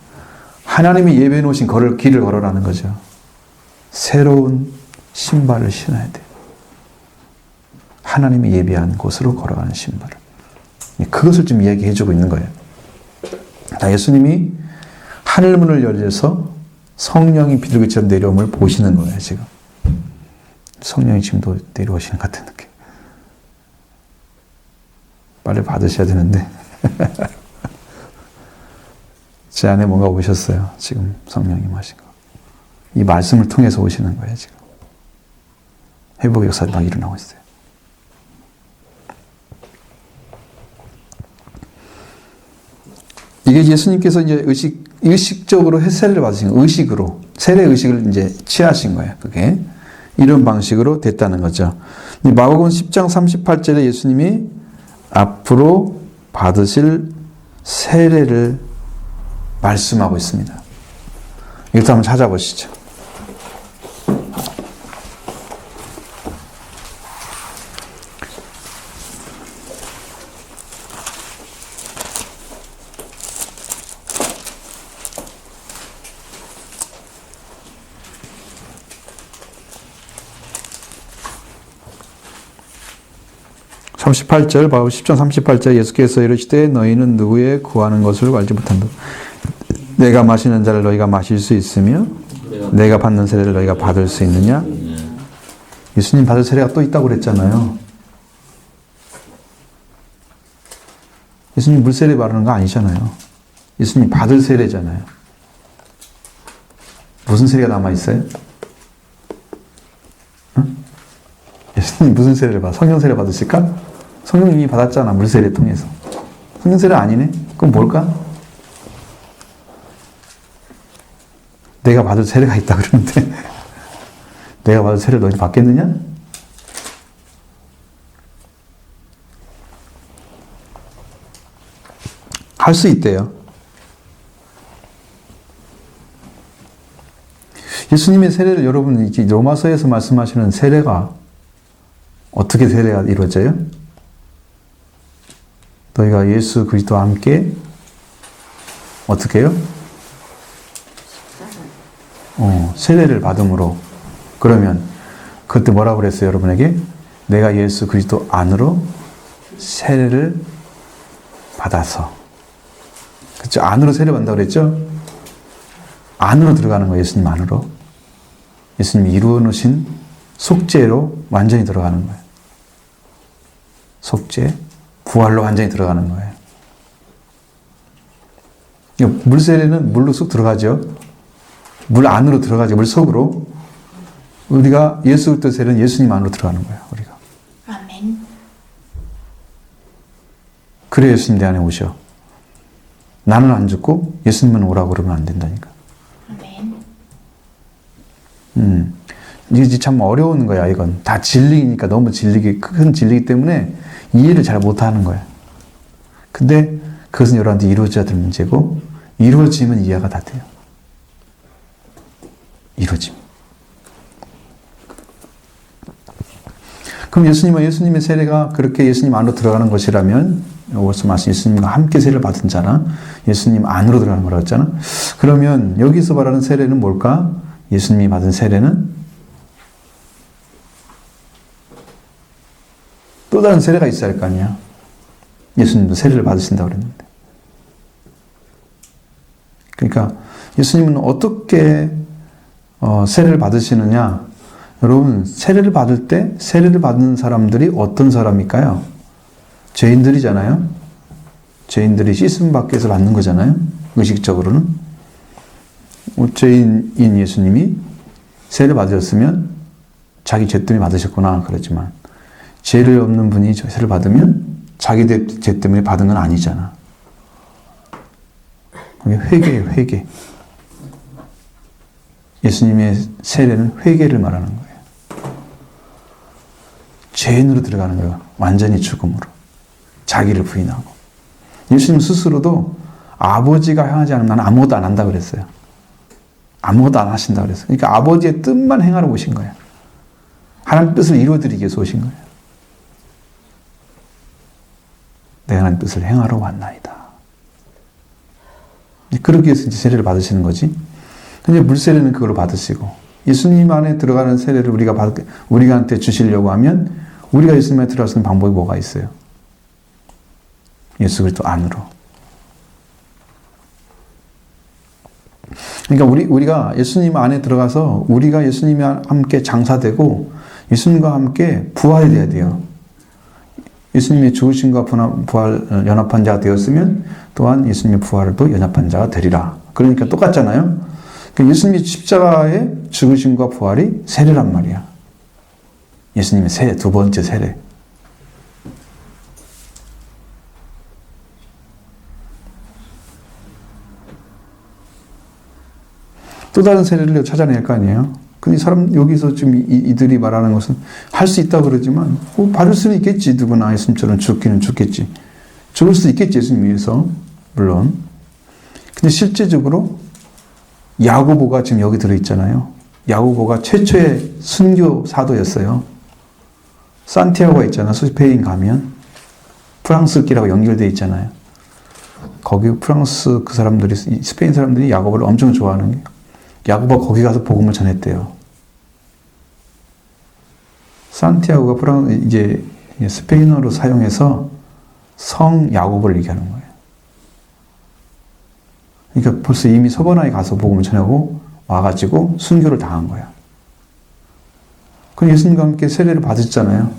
하나님이 예배해 놓으신 길을 걸어라는 거죠. 새로운 신발을 신어야 돼요. 하나님이 예비한 곳으로 걸어가는 신발을. 그것을 좀 이야기해 주고 있는 거예요. 예수님이 하늘문을 열려서 성령이 비둘기처럼 내려옴을 보시는 거예요, 지금. 성령이 지금도 내려오시는 것 같은 느낌. 빨리 받으셔야 되는데. 제 안에 뭔가 오셨어요. 지금 성령님 하신 거. 이 말씀을 통해서 오시는 거예요, 지금. 회복의 역사가 막 일어나고 있어요. 이게 예수님께서 이제 의식적으로 세례를 받으신 거예요. 의식으로. 세례 의식을 이제 취하신 거예요. 그게. 이런 방식으로 됐다는 거죠. 마가복음 10장 38절에 예수님이 앞으로 받으실 세례를 말씀하고 있습니다. 이것도 한번 찾아보시죠. 마가복음 10장 38절 예수께서 이르시되 너희는 누구의 구하는 것을 알지 못한다. 내가 마시는 자를 너희가 마실 수 있으며 내가 받는 세례를 너희가 받을 수 있느냐? 예수님 받을 세례가 또 있다고 그랬잖아요. 예수님 물세례 바르는 거 아니잖아요. 예수님 받을 세례잖아요. 무슨 세례가 남아있어요? 응? 예수님 무슨 세례를 받아? 성령 세례 받으실까? 성령 이미 받았잖아. 물세례 통해서. 성령 세례 아니네? 그럼 뭘까? 내가 받을 세례가 있다 그러는데 내가 받을 세례를 너희 받겠느냐? 할 수 있대요. 예수님의 세례를 여러분 이제 로마서에서 말씀하시는 세례가 어떻게 세례가 이루어져요? 너희가 예수 그리스도와 함께 어떻게 해요? 세례를 받음으로. 그러면 그때 뭐라고 그랬어요, 여러분에게? 내가 예수 그리스도 안으로 세례를 받아서. 그렇죠? 안으로 세례 받는다고 그랬죠? 안으로 들어가는 거예요, 예수님 안으로. 예수님이 이루어 놓으신 속죄로 완전히 들어가는 거예요. 속죄, 부활로 완전히 들어가는 거예요. 물세례는 물로 쑥 들어가죠. 물 안으로 들어가죠. 물 속으로. 우리가 예수 그리스도 세례는 예수님 안으로 들어가는 거예요. 우리가. 아멘. 그래 예수님 내 안에 오셔. 나는 안 죽고 예수님은 오라고 그러면 안 된다니까. 아멘. 이게 참 어려운 거야, 이건. 다 진리니까 너무 큰 진리이기 때문에 이해를 잘 못하는 거야. 근데 그것은 여러분한테 이루어져야 될 문제고, 이루어지면 이해가 다 돼요. 이루어짐. 그럼 예수님의 세례가 그렇게 예수님 안으로 들어가는 것이라면, 여기서 말씀 예수님과 함께 세례를 받은 자나, 예수님 안으로 들어가는 거라고 했잖아. 그러면 여기서 말하는 세례는 뭘까? 예수님이 받은 세례는 또 다른 세례가 있어야 할 거 아니야. 예수님도 세례를 받으신다고 그랬는데. 그러니까 예수님은 어떻게 세례를 받으시느냐? 여러분, 세례를 받을 때 세례를 받는 사람들이 어떤 사람일까요? 죄인들이잖아요. 죄인들이 씻음 밖에서 받는 거잖아요. 의식적으로는. 죄인인 예수님이 세례를 받으셨으면 자기 죄 때문에 받으셨구나 그러지만, 죄를 없는 분이 세례를 받으면 자기 죄 때문에 받은 건 아니잖아. 그게 회개예요, 회개. 예수님의 세례는 회개를 말하는 거예요. 죄인으로 들어가는 거예요. 완전히 죽음으로. 자기를 부인하고. 예수님 스스로도 아버지가 향하지 않으면 나는 아무것도 안 한다 그랬어요. 아무것도 안 하신다 그랬어요. 그러니까 아버지의 뜻만 행하러 오신 거예요. 하나님 뜻을 이루어드리기 위해서 오신 거예요. 내가 하나님 뜻을 행하러 왔나이다. 그러기 위해서 이제 세례를 받으시는 거지. 근데 물세례는 그걸로 받으시고, 예수님 안에 들어가는 세례를 우리한테 주시려고 하면 우리가 예수님 안에 들어갈 수 있는 방법이 뭐가 있어요? 예수 그리스도 안으로. 그러니까 우리가 예수님 안에 들어가서 우리가 예수님과 함께 장사되고 예수님과 함께 부활이 돼야 돼요. 예수님의 죽으심과 부활 연합한 자가 되었으면 또한 예수님의 부활도 연합한 자가 되리라. 그러니까 똑같잖아요. 그러니까 예수님의 십자가의 죽으심과 부활이 세례란 말이야. 예수님의 세례, 두 번째 세례. 또 다른 세례를 찾아낼 거 아니에요. 근데 여기서 지금 이들이 말하는 것은 할 수 있다고 그러지만, 받을 수는 있겠지. 누구나 예수님처럼 죽기는 죽겠지. 죽을 수도 있겠지. 예수님 위해서. 물론. 근데 실제적으로 야고보가 지금 여기 들어있잖아요. 야고보가 최초의 순교 사도였어요. 산티아고가 있잖아. 스페인 가면. 프랑스 길하고 연결되어 있잖아요. 거기 프랑스 스페인 사람들이 야고보를 엄청 좋아하는 게, 야고보가 거기 가서 복음을 전했대요. 산티아고가 이제 스페인어로 사용해서 성 야고보를 얘기하는 거예요. 그러니까 벌써 이미 서번화에 가서 복음을 전하고 와가지고 순교를 당한 거야. 그럼 예수님과 함께 세례를 받으셨잖아요.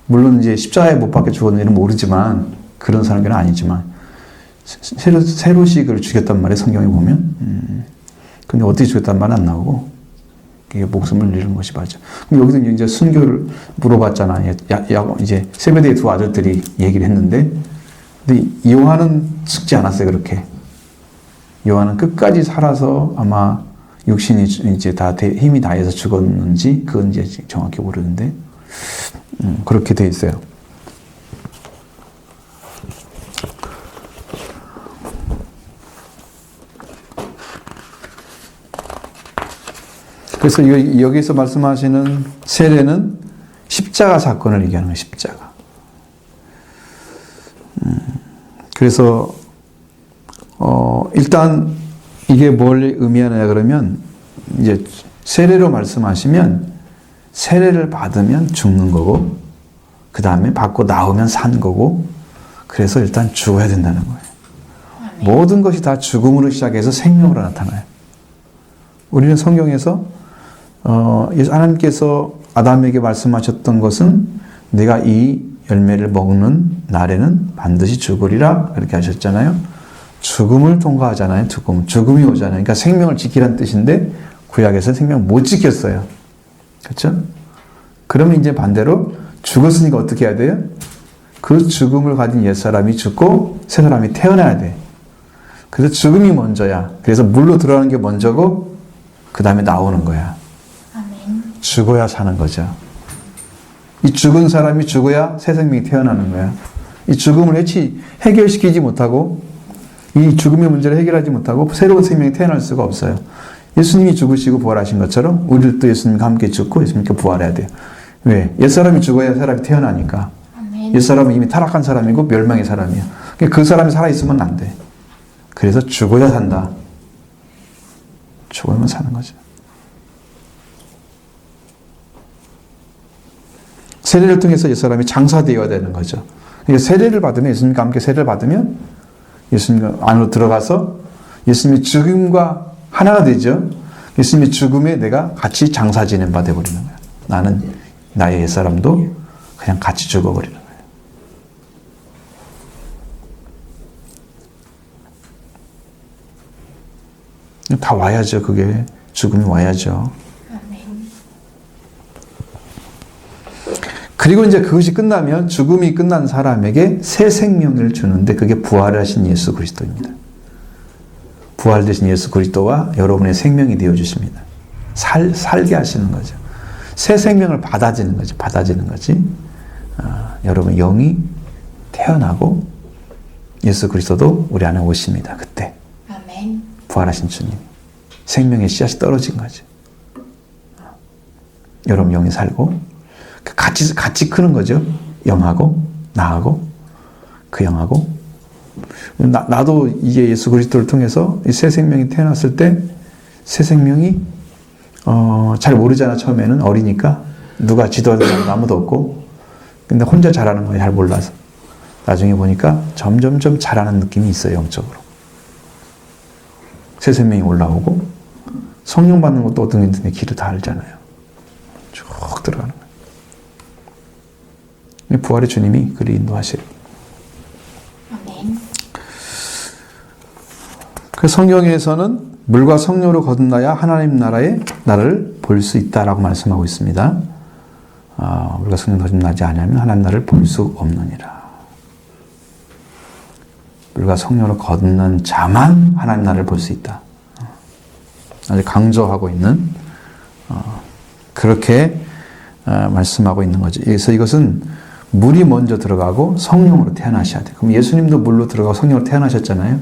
물론 이제 십자가에 못 박혀 죽었는지는 모르지만, 그런 사람들은 아니지만, 세로식을 죽였단 말이에요. 성경에 보면. 근데 어떻게 죽였단 말은 안 나오고, 이게 목숨을 잃은 것이 맞아. 그럼 여기서 이제 순교를 물어봤잖아. 이제 세베대의 두 아들들이 얘기를 했는데, 근데 요한은 죽지 않았어요, 그렇게. 요한은 끝까지 살아서 아마 육신이 이제 힘이 다해서 죽었는지, 그건 이제 정확히 모르는데, 그렇게 돼 있어요. 그래서 여기서 말씀하시는 세례는 십자가 사건을 얘기하는 거예요. 십자가. 그래서 일단 이게 뭘 의미하느냐 그러면, 이제 세례로 말씀하시면 세례를 받으면 죽는 거고, 그 다음에 받고 나오면 산 거고, 그래서 일단 죽어야 된다는 거예요. 모든 것이 다 죽음으로 시작해서 생명으로 나타나요. 우리는 성경에서 하나님께서 아담에게 말씀하셨던 것은 내가 이 열매를 먹는 날에는 반드시 죽으리라 이렇게 하셨잖아요. 죽음을 통과하잖아요. 죽음이 오잖아요. 그러니까 생명을 지키라는 뜻인데 구약에서 생명 못 지켰어요. 그렇죠? 그러면 이제 반대로 죽었으니까 어떻게 해야 돼요? 그 죽음을 가진 옛사람이 죽고 새 사람이 태어나야 돼. 그래서 죽음이 먼저야. 그래서 물로 들어가는 게 먼저고 그 다음에 나오는 거야. 죽어야 사는 거죠. 이 죽은 사람이 죽어야 새 생명이 태어나는 거야. 이 죽음을 해결시키지 못하고, 이 죽음의 문제를 해결하지 못하고 새로운 생명이 태어날 수가 없어요. 예수님이 죽으시고 부활하신 것처럼 우리도 예수님과 함께 죽고 예수님께 부활해야 돼요. 왜? 옛사람이 죽어야 사람이 태어나니까. 옛사람은 이미 타락한 사람이고 멸망의 사람이야. 그 사람이 살아있으면 안 돼. 그래서 죽어야 산다. 죽으면 사는 거죠. 세례를 통해서 옛사람이 장사되어야 되는 거죠. 그러니까 세례를 받으면, 예수님과 함께 세례를 받으면 예수님 안으로 들어가서 예수님의 죽음과 하나가 되죠. 예수님의 죽음에 내가 같이 장사 지낸 바 되어버리는 거야. 나는 나의 옛사람도 그냥 같이 죽어버리는 거예요. 다 와야죠. 그게 죽음이 와야죠. 그리고 이제 그것이 끝나면 죽음이 끝난 사람에게 새 생명을 주는데 그게 부활하신 예수 그리스도입니다. 부활되신 예수 그리스도와 여러분의 생명이 되어주십니다. 살게 하시는 거죠. 새 생명을 받아지는 거죠. 받아지는 거지. 여러분 영이 태어나고 예수 그리스도도 우리 안에 오십니다. 그때. 아멘. 부활하신 주님. 생명의 씨앗이 떨어진 거죠. 여러분 영이 살고 같이 크는 거죠. 영하고 나하고 그 영하고 나도 이게 예수 그리스도를 통해서 이 새 생명이 태어났을 때 새 생명이 잘 모르잖아. 처음에는 어리니까 누가 지도하는 사람 아무도 없고 근데 혼자 자라는 거예요. 잘 몰라서 나중에 보니까 점점점 자라는 느낌이 있어요. 영적으로 새 생명이 올라오고 성령 받는 것도 어떤 게 길을 다 알잖아요. 쭉 들어가는 거예요. 부활의 주님이 그리 인도하시는. 아멘. 그 성경에서는 물과 성령으로 거듭나야 하나님 나라의 나라를 볼 수 있다라고 말씀하고 있습니다. 물과 성령으로 거듭나지 않으면 하나님 나라를 볼 수 없느니라. 물과 성령으로 거듭난 자만 하나님 나라를 볼 수 있다. 아주 강조하고 있는 그렇게 말씀하고 있는 거죠. 그래서 이것은 물이 먼저 들어가고 성령으로 태어나셔야 돼요. 그럼 예수님도 물로 들어가고 성령으로 태어나셨잖아요.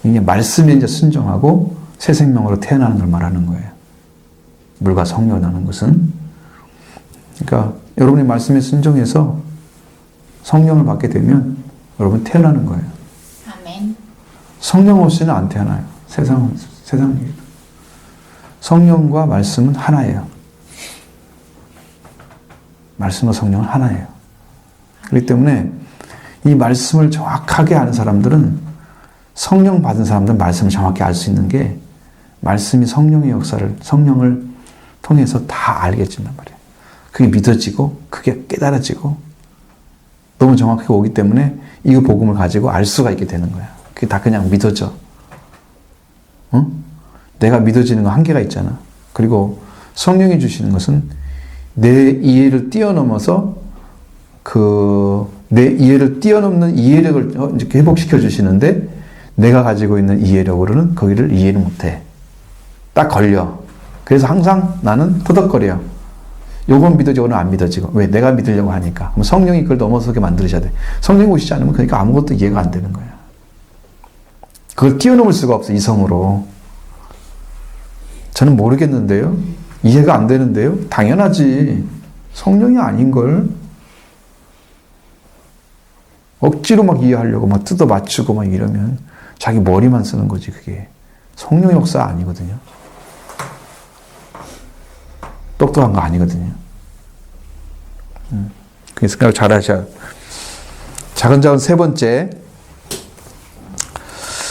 이게 말씀에 이제 순종하고 새 생명으로 태어나는 걸 말하는 거예요. 물과 성령이라는 것은. 그러니까 여러분이 말씀에 순종해서 성령을 받게 되면 여러분 태어나는 거예요. 아멘. 성령 없이는 안 태어나요. 세상에. 성령과 말씀은 하나예요. 말씀과 성령은 하나예요. 그렇기 때문에 이 말씀을 정확하게 아는 사람들은 성령 받은 사람들은 말씀을 정확히 알 수 있는 게 말씀이 성령의 역사를 성령을 통해서 다 알게 해준단 말이에요. 그게 믿어지고 그게 깨달아지고 너무 정확하게 오기 때문에 이 복음을 가지고 알 수가 있게 되는 거야. 그게 다 그냥 믿어져. 응? 내가 믿어지는 건 한계가 있잖아. 그리고 성령이 주시는 것은 내 이해를 뛰어넘어서 내 이해를 뛰어넘는 이해력을 이렇게 회복시켜 주시는데 내가 가지고 있는 이해력으로는 거기를 이해를 못해. 딱 걸려. 그래서 항상 나는 토닥거려. 요건 믿어지고 요건 안 믿어지고. 왜? 내가 믿으려고 하니까. 그럼 성령이 그걸 넘어서게 만들어야 돼. 성령이 오시지 않으면 그러니까 아무것도 이해가 안 되는 거야. 그걸 뛰어넘을 수가 없어. 이성으로. 저는 모르겠는데요. 이해가 안 되는데요. 당연하지. 성령이 아닌걸. 억지로 막 이해하려고 막 뜯어 맞추고 막 이러면 자기 머리만 쓰는 거지. 그게 성령의 역사 아니거든요. 똑똑한 거 아니거든요. 그 생각을 잘 하셔야. 작은 세 번째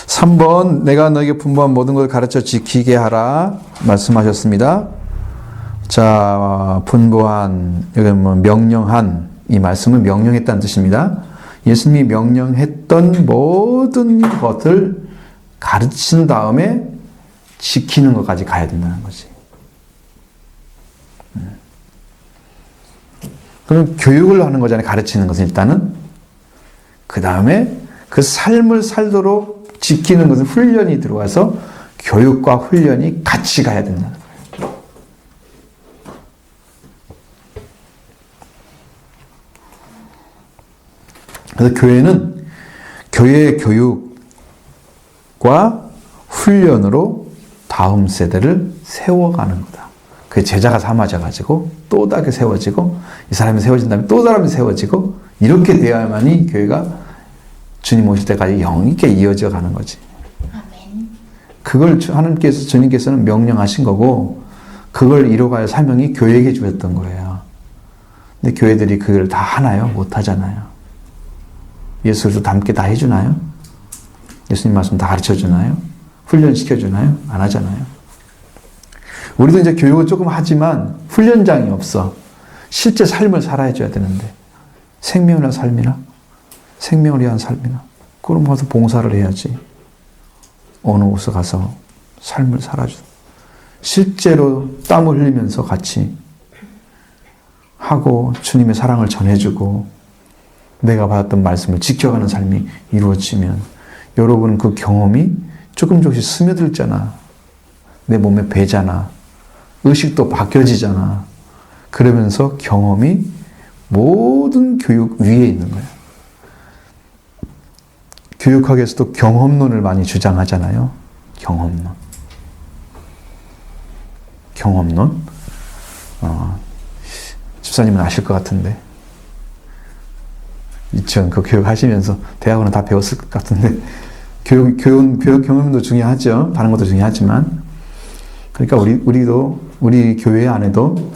3번 내가 너에게 분부한 모든 것을 가르쳐 지키게 하라 말씀하셨습니다. 자, 분부한, 여기 뭐 명령한, 이 말씀은 명령했다는 뜻입니다. 예수님이 명령했던 모든 것을 가르친 다음에 지키는 것까지 가야 된다는 거지. 그럼 교육을 하는 거잖아요. 가르치는 것은 일단은. 그 다음에 그 삶을 살도록 지키는 것은 훈련이 들어와서 교육과 훈련이 같이 가야 된다는 거예요. 그래서 교회는 교회의 교육과 훈련으로 다음 세대를 세워가는 거다. 그 제자가 삼아져가지고 또 다르게 세워지고 이 사람이 세워진 다음에 또 사람이 세워지고 이렇게 되어야만이 교회가 주님 오실 때까지 영있게 이어져 가는 거지. 아멘. 그걸 하나님께서 주님께서는 명령하신 거고 그걸 이뤄갈 사명이 교회에게 주었던 거예요. 근데 교회들이 그걸 다 하나요? 못 하잖아요. 예수를 닮게 다 해주나요? 예수님 말씀 다 가르쳐 주나요? 훈련시켜주나요? 안 하잖아요. 우리도 이제 교육을 조금 하지만 훈련장이 없어. 실제 삶을 살아줘야 되는데 생명을 위한 삶이나 생명을 위한 삶이나 그럼 가서 봉사를 해야지. 어느 곳에 가서 삶을 살아줘. 실제로 땀을 흘리면서 같이 하고 주님의 사랑을 전해주고 내가 받았던 말씀을 지켜가는 삶이 이루어지면 여러분은 그 경험이 조금씩 스며들잖아. 내 몸에 배잖아. 의식도 바뀌어지잖아. 그러면서 경험이 모든 교육 위에 있는 거야. 교육학에서도 경험론을 많이 주장하잖아요. 경험론. 집사님은 아실 것 같은데. 유치원 그 교육 하시면서 대학원은 다 배웠을 것 같은데. 교육 경험도 중요하죠. 다른 것도 중요하지만. 그러니까 우리 교회 안에도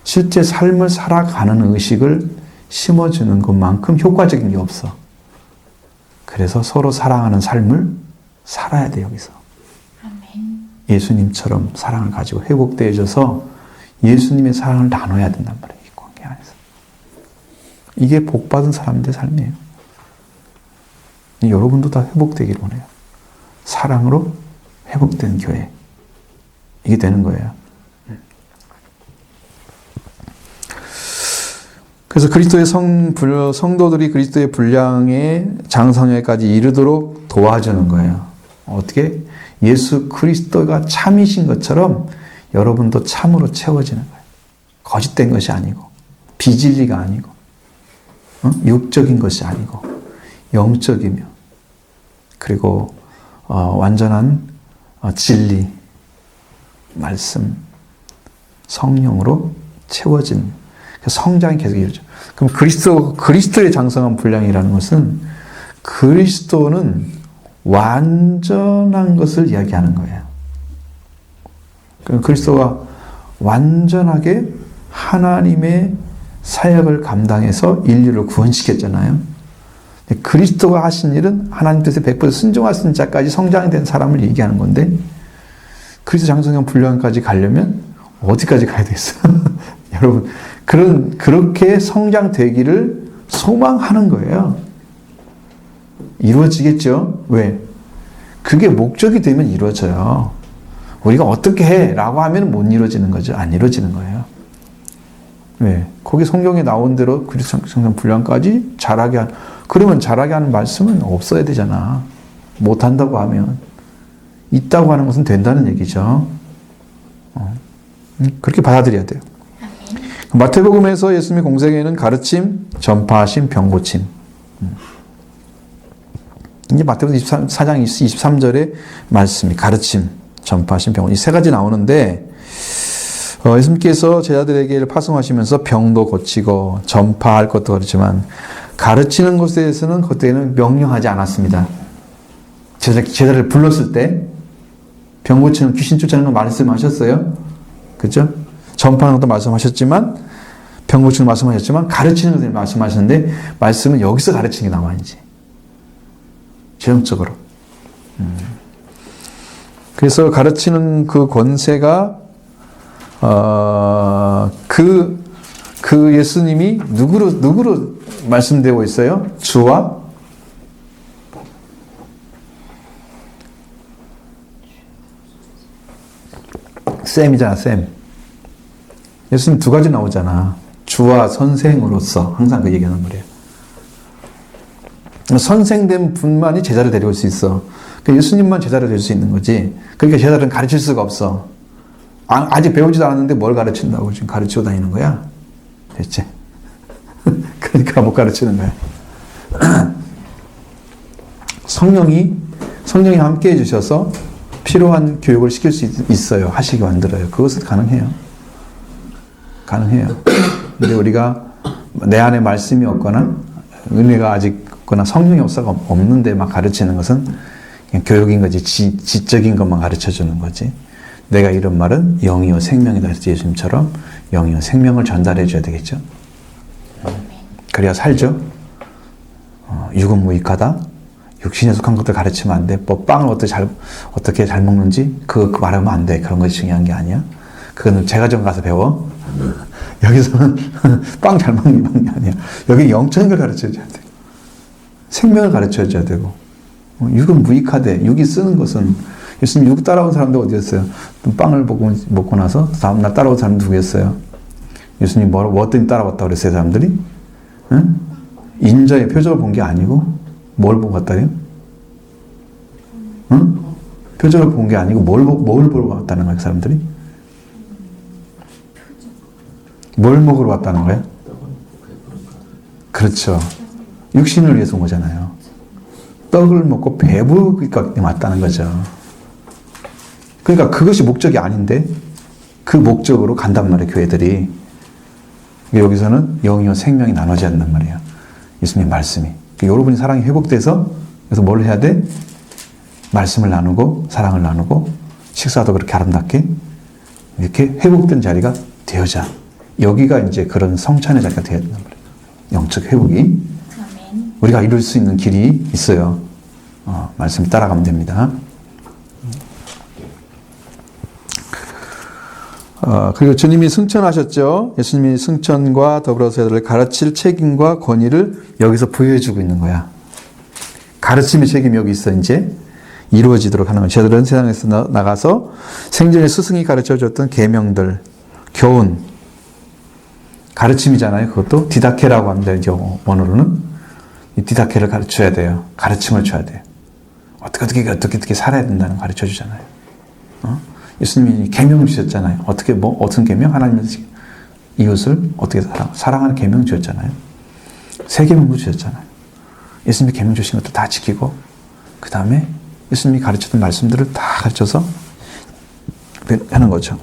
실제 삶을 살아가는 의식을 심어주는 것만큼 효과적인 게 없어. 그래서 서로 사랑하는 삶을 살아야 돼, 여기서. 아멘. 예수님처럼 사랑을 가지고 회복되어져서 예수님의 사랑을 나눠야 된단 말이에요, 이 관계 안에서. 이게 복받은 사람들의 삶이에요. 여러분도 다 회복되기를 원해요. 사랑으로 회복된 교회. 이게 되는 거예요. 그래서 그리스도의 성도들이 그리스도의 분량의 장성에까지 이르도록 도와주는 거예요. 어떻게? 예수 그리스도가 참이신 것처럼 여러분도 참으로 채워지는 거예요. 거짓된 것이 아니고, 비진리가 아니고, 육적인 것이 아니고, 영적이며, 그리고 완전한 진리, 말씀, 성령으로 채워지는 성장이 계속 이루어져. 그럼 그리스도의 장성한 분량이라는 것은 그리스도는 완전한 것을 이야기하는 거예요. 그럼 그리스도가 완전하게 하나님의 사역을 감당해서 인류를 구원시켰잖아요. 그리스도가 하신 일은 하나님 뜻에 100% 순종하신 자까지 성장된 사람을 얘기하는 건데 그리스도 장성한 분량까지 가려면 어디까지 가야 되겠어? 여러분, 그렇게 성장되기를 소망하는 거예요. 이루어지겠죠? 왜? 그게 목적이 되면 이루어져요. 우리가 어떻게 해? 라고 하면 못 이루어지는 거죠. 안 이루어지는 거예요. 왜? 거기 성경에 나온 대로 그리스도 장성한 분량까지 그러면 잘하게 하는 말씀은 없어야 되잖아. 못한다고 하면. 있다고 하는 것은 된다는 얘기죠. 그렇게 받아들여야 돼요. 마태복음에서 예수님의 공생애는 가르침, 전파하심, 병고침. 이제 마태복음 4장 23절의 말씀이 가르침, 전파하심, 병고침. 이 세 가지 나오는데 예수님께서 제자들에게 파송하시면서 병도 고치고 전파할 것도 그렇지만 가르치는 것에 대해서는 그때는 명령하지 않았습니다. 제자를 불렀을 때 병 고치는 귀신 쫓아내는 거 말씀하셨어요. 그렇죠? 전파하는 것도 말씀하셨지만 병 고치는 거 말씀하셨지만 가르치는 것을 말씀하셨는데 말씀은 여기서 가르치는 게 나와야지. 최종적으로. 그래서 가르치는 그 권세가 그 예수님이 누구로 말씀되고 있어요? 주와 쌤이잖아, 쌤. 예수님 두 가지 나오잖아. 주와 선생으로서 항상 그 얘기하는 말이에요. 선생된 분만이 제자를 데려올 수 있어. 그러니까 예수님만 제자를 될 수 있는 거지. 그러니까 제자들은 가르칠 수가 없어. 아직 배우지도 않았는데 뭘 가르친다고 지금 가르치고 다니는 거야? 됐지? 그러니까 못 가르치는 거야. 성령이 함께 해주셔서 필요한 교육을 시킬 수 있어요. 하시기 만들어요. 그것은 가능해요. 근데 우리가 내 안에 말씀이 없거나 은혜가 아직 없거나 성령의 역사가 없는데 막 가르치는 것은 그냥 교육인 거지. 지적인 것만 가르쳐 주는 거지. 내가 이런 말은 영이요 생명이다 해서 예수님처럼 영이요 생명을 전달해 줘야 되겠죠. 그래야 살죠. 육은 무익하다. 육신에 속한 것들 가르치면 안 돼. 뭐 빵을 어떻게 잘 먹는지 그 말하면 안 돼. 그런 것이 중요한 게 아니야. 그거는 제과점 가서 배워. 여기서는 빵 잘 먹는 게 아니야. 여기 영적인 걸 가르쳐줘야 돼. 생명을 가르쳐줘야 되고. 육은 무익하대. 육이 쓰는 것은 예수님 육 따라온 사람들 어디였어요? 빵을 먹고 나서 다음날 따라온 사람 누구였어요? 예수님 뭐 어떤 따라왔다고 그랬어요, 사람들이? 응? 인자의 표적을 본 게 아니고 뭘 보고 갔다요? 응? 표적을 본 게 아니고 뭘 보러 왔다는 거예요, 그 사람들이? 뭘 먹으러 왔다는 거예요? 그렇죠. 육신을 위해서 온 거잖아요. 떡을 먹고 배부르니까 왔다는 거죠. 그러니까 그것이 목적이 아닌데 그 목적으로 간단 말이에요, 교회들이. 여기서는 영이와 생명이 나눠지 않는 말이에요. 예수님 말씀이. 여러분이 사랑이 회복돼서 그래서 뭘 해야 돼? 말씀을 나누고 사랑을 나누고 식사도 그렇게 아름답게 이렇게 회복된 자리가 되어자. 여기가 이제 그런 성찬의 자리가 되어야 된단 말이에요. 영적 회복이. 아멘. 우리가 이룰 수 있는 길이 있어요. 말씀 따라가면 됩니다. 그리고 주님이 승천하셨죠. 예수님이 승천과 더불어서 저들을 가르칠 책임과 권위를 여기서 부여해주고 있는 거야. 가르침의 책임이 여기 있어 이제 이루어지도록 하는 거야. 저들은 세상에서 나가서 생전에 스승이 가르쳐줬던 계명들, 교훈, 가르침이잖아요. 그것도 디다케라고 합니다. 이제 원어로는 이 디다케를 가르쳐야 돼요. 가르침을 줘야 돼요. 어떻게 살아야 된다는 거 가르쳐 주잖아요. 예수님이 계명을 주셨잖아요. 어떤 계명? 하나님의 이웃을 어떻게 사랑하는 계명 주셨잖아요. 세 계명도 주셨잖아요. 예수님이 계명 주신 것도 다 지키고 그 다음에 예수님이 가르쳤던 말씀들을 다 가르쳐서 하는 거죠.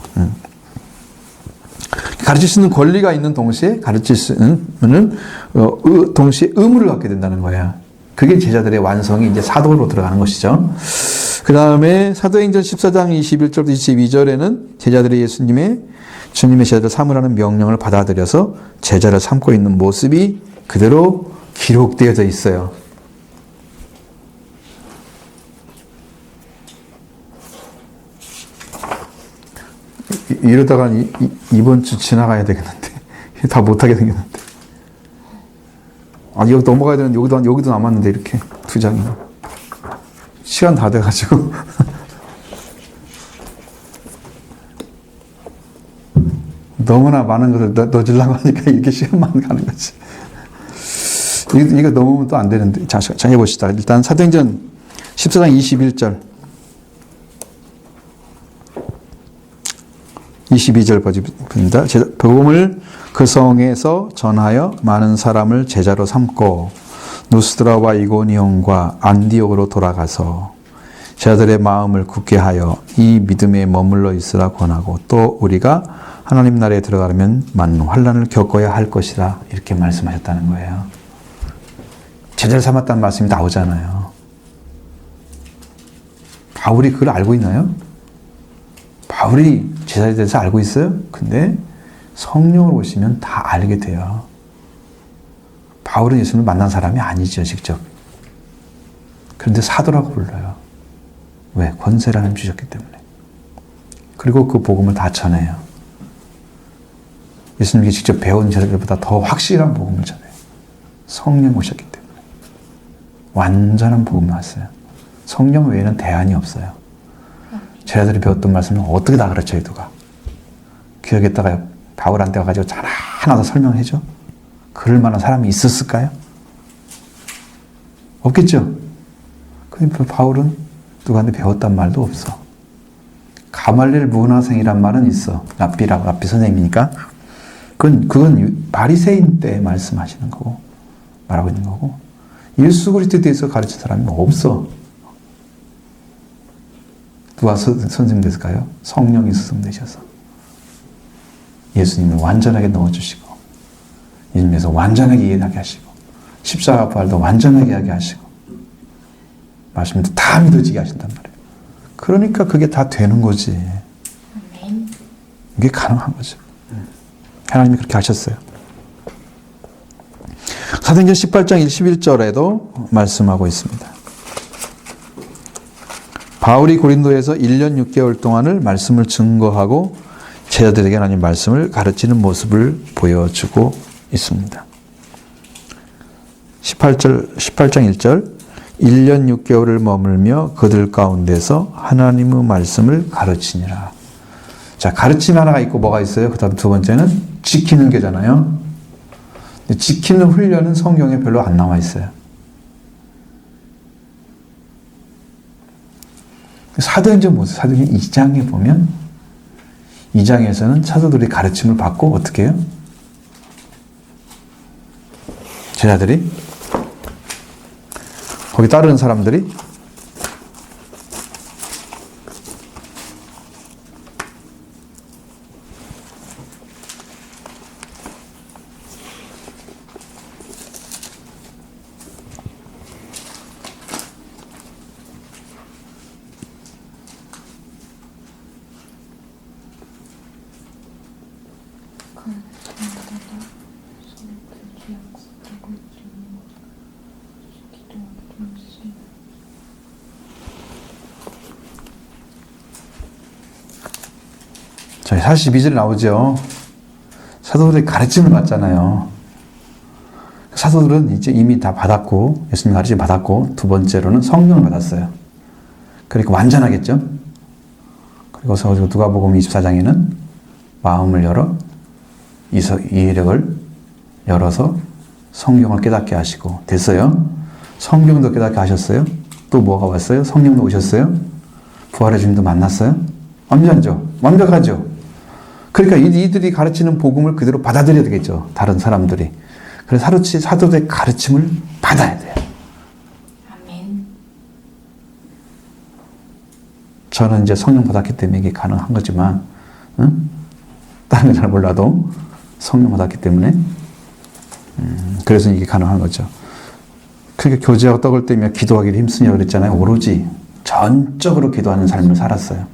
가르칠 수 있는 권리가 있는 동시에 가르칠 수 있는 동시에 의무를 갖게 된다는 거야. 그게 제자들의 완성이 이제 사도로 들어가는 것이죠. 그 다음에 사도행전 14장 21절부터 22절에는 제자들이 주님의 제자를 삼으라는 명령을 받아들여서 제자를 삼고 있는 모습이 그대로 기록되어져 있어요. 이러다가 이번 주 지나가야 되겠는데 다 못하게 생겼는데 여기 넘어가야 되는데 여기도 남았는데 이렇게 두 장이 시간 다 돼가지고 너무나 많은 것을 넣어주려고 하니까 이렇게 시간만 가는 거지. 이거 넘으면 또 안 되는데 자 해봅시다. 일단 사도행전 14장 21절 22절 보입니다. 복음을 그 성에서 전하여 많은 사람을 제자로 삼고 누스드라와 이고니온과 안디옥으로 돌아가서 제자들의 마음을 굳게 하여 이 믿음에 머물러 있으라 권하고 또 우리가 하나님 나라에 들어가려면 많은 환난을 겪어야 할 것이라 이렇게 말씀하셨다는 거예요. 제자를 삼았다는 말씀이 나오잖아요. 바울이 그걸 알고 있나요? 바울이 제자에 대해서 알고 있어요? 근데 성령을 오시면 다 알게 돼요. 바울은 예수님을 만난 사람이 아니죠, 직접. 그런데 사도라고 불러요. 왜? 권세를 하나님 주셨기 때문에. 그리고 그 복음을 다 전해요. 예수님이 직접 배운 제자들보다 더 확실한 복음을 전해요. 성령 오셨기 때문에. 완전한 복음이 왔어요. 성령 외에는 대안이 없어요. 제자들이 배웠던 말씀은 어떻게 다 가르쳐요, 누가? 기억에다가 바울한테 와가지고 하나 더 설명해줘? 그럴 만한 사람이 있었을까요? 없겠죠? 그러니까 바울은 누구한테 배웠단 말도 없어. 가말리엘 문화생이란 말은 있어. 랍비 선생님이니까. 그건 바리새인 때 말씀하시는 거고, 말하고 있는 거고, 예수 그리스도에 대해서 가르친 사람이 없어. 누가 선생님 됐을까요? 성령이 스승되셔서 예수님을 완전하게 넣어주시고 예수님에서 완전하게 이해하게 하시고 십자가 부활도 완전하게 하게 하시고 말씀도 다 믿어지게 하신단 말이에요. 그러니까 그게 다 되는 거지. 아멘. 이게 가능한 거죠. 하나님이 그렇게 하셨어요. 사도행전 18장 11절에도 말씀하고 있습니다. 바울이 고린도에서 1년 6개월 동안을 말씀을 증거하고 제자들에게 하나님 말씀을 가르치는 모습을 보여주고 있습니다. 18장 1절 1년 6개월을 머물며 그들 가운데서 하나님의 말씀을 가르치니라. 자, 가르침 하나가 있고 뭐가 있어요? 그 다음 두 번째는 지키는 게잖아요. 근데 지키는 훈련은 성경에 별로 안 나와 있어요. 사도행전 보세요. 사도행전 2장에 보면 2장에서는 사도들이 가르침을 받고 어떻게 해요? 제자들이 거기 따르는 사람들이 자, 42절 나오죠. 사도들이 가르침을 받잖아요. 사도들은 이제 이미 다 받았고, 예수님 가르침 받았고, 두 번째로는 성령을 받았어요. 그러니까 완전하겠죠? 그리고 누가복음 24장에는 마음을 열어, 이해력을 열어서 성경을 깨닫게 하시고, 됐어요? 성경도 깨닫게 하셨어요? 또 뭐가 왔어요? 성령도 오셨어요? 부활의 주님도 만났어요? 완전하죠? 완벽하죠? 그러니까 이들이 가르치는 복음을 그대로 받아들여야 되겠죠. 다른 사람들이. 그래서 사도들의 가르침을 받아야 돼요. 아멘. 저는 이제 성령 받았기 때문에 이게 가능한 거지만, 응? 다른 건 잘 몰라도 성령 받았기 때문에, 그래서 이게 가능한 거죠. 그러니까 교제하고 떡을 떼며 기도하기를 힘쓰냐 그랬잖아요. 오로지 전적으로 기도하는 삶을 살았어요.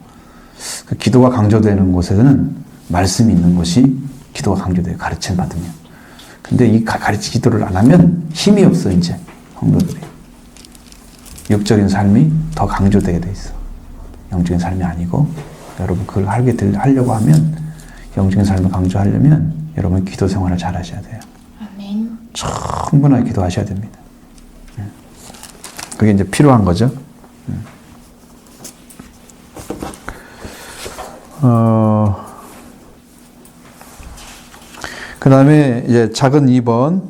그 기도가 강조되는 곳에서는 말씀이 있는 곳이 기도가 강조돼요. 가르침 받으면. 근데 이 기도를 안 하면 힘이 없어, 이제. 성도들이. 육적인 삶이 더 강조되게 돼 있어. 영적인 삶이 아니고, 여러분 그걸 하려고 하면, 영적인 삶을 강조하려면, 여러분 기도 생활을 잘 하셔야 돼요. 아멘. 충분하게 기도하셔야 됩니다. 그게 이제 필요한 거죠. 그 다음에 이제 작은 2번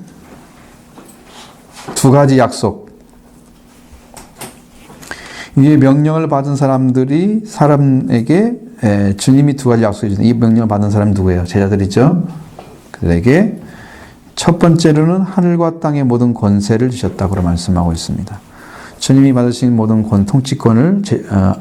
두 가지 약속. 이게 명령을 받은 사람에게 주님이 두 가지 약속해 주신 이 명령을 받은 사람이 누구예요? 제자들이죠. 그들에게 첫 번째로는 하늘과 땅의 모든 권세를 주셨다고 말씀하고 있습니다. 주님이 받으신 모든 통치권을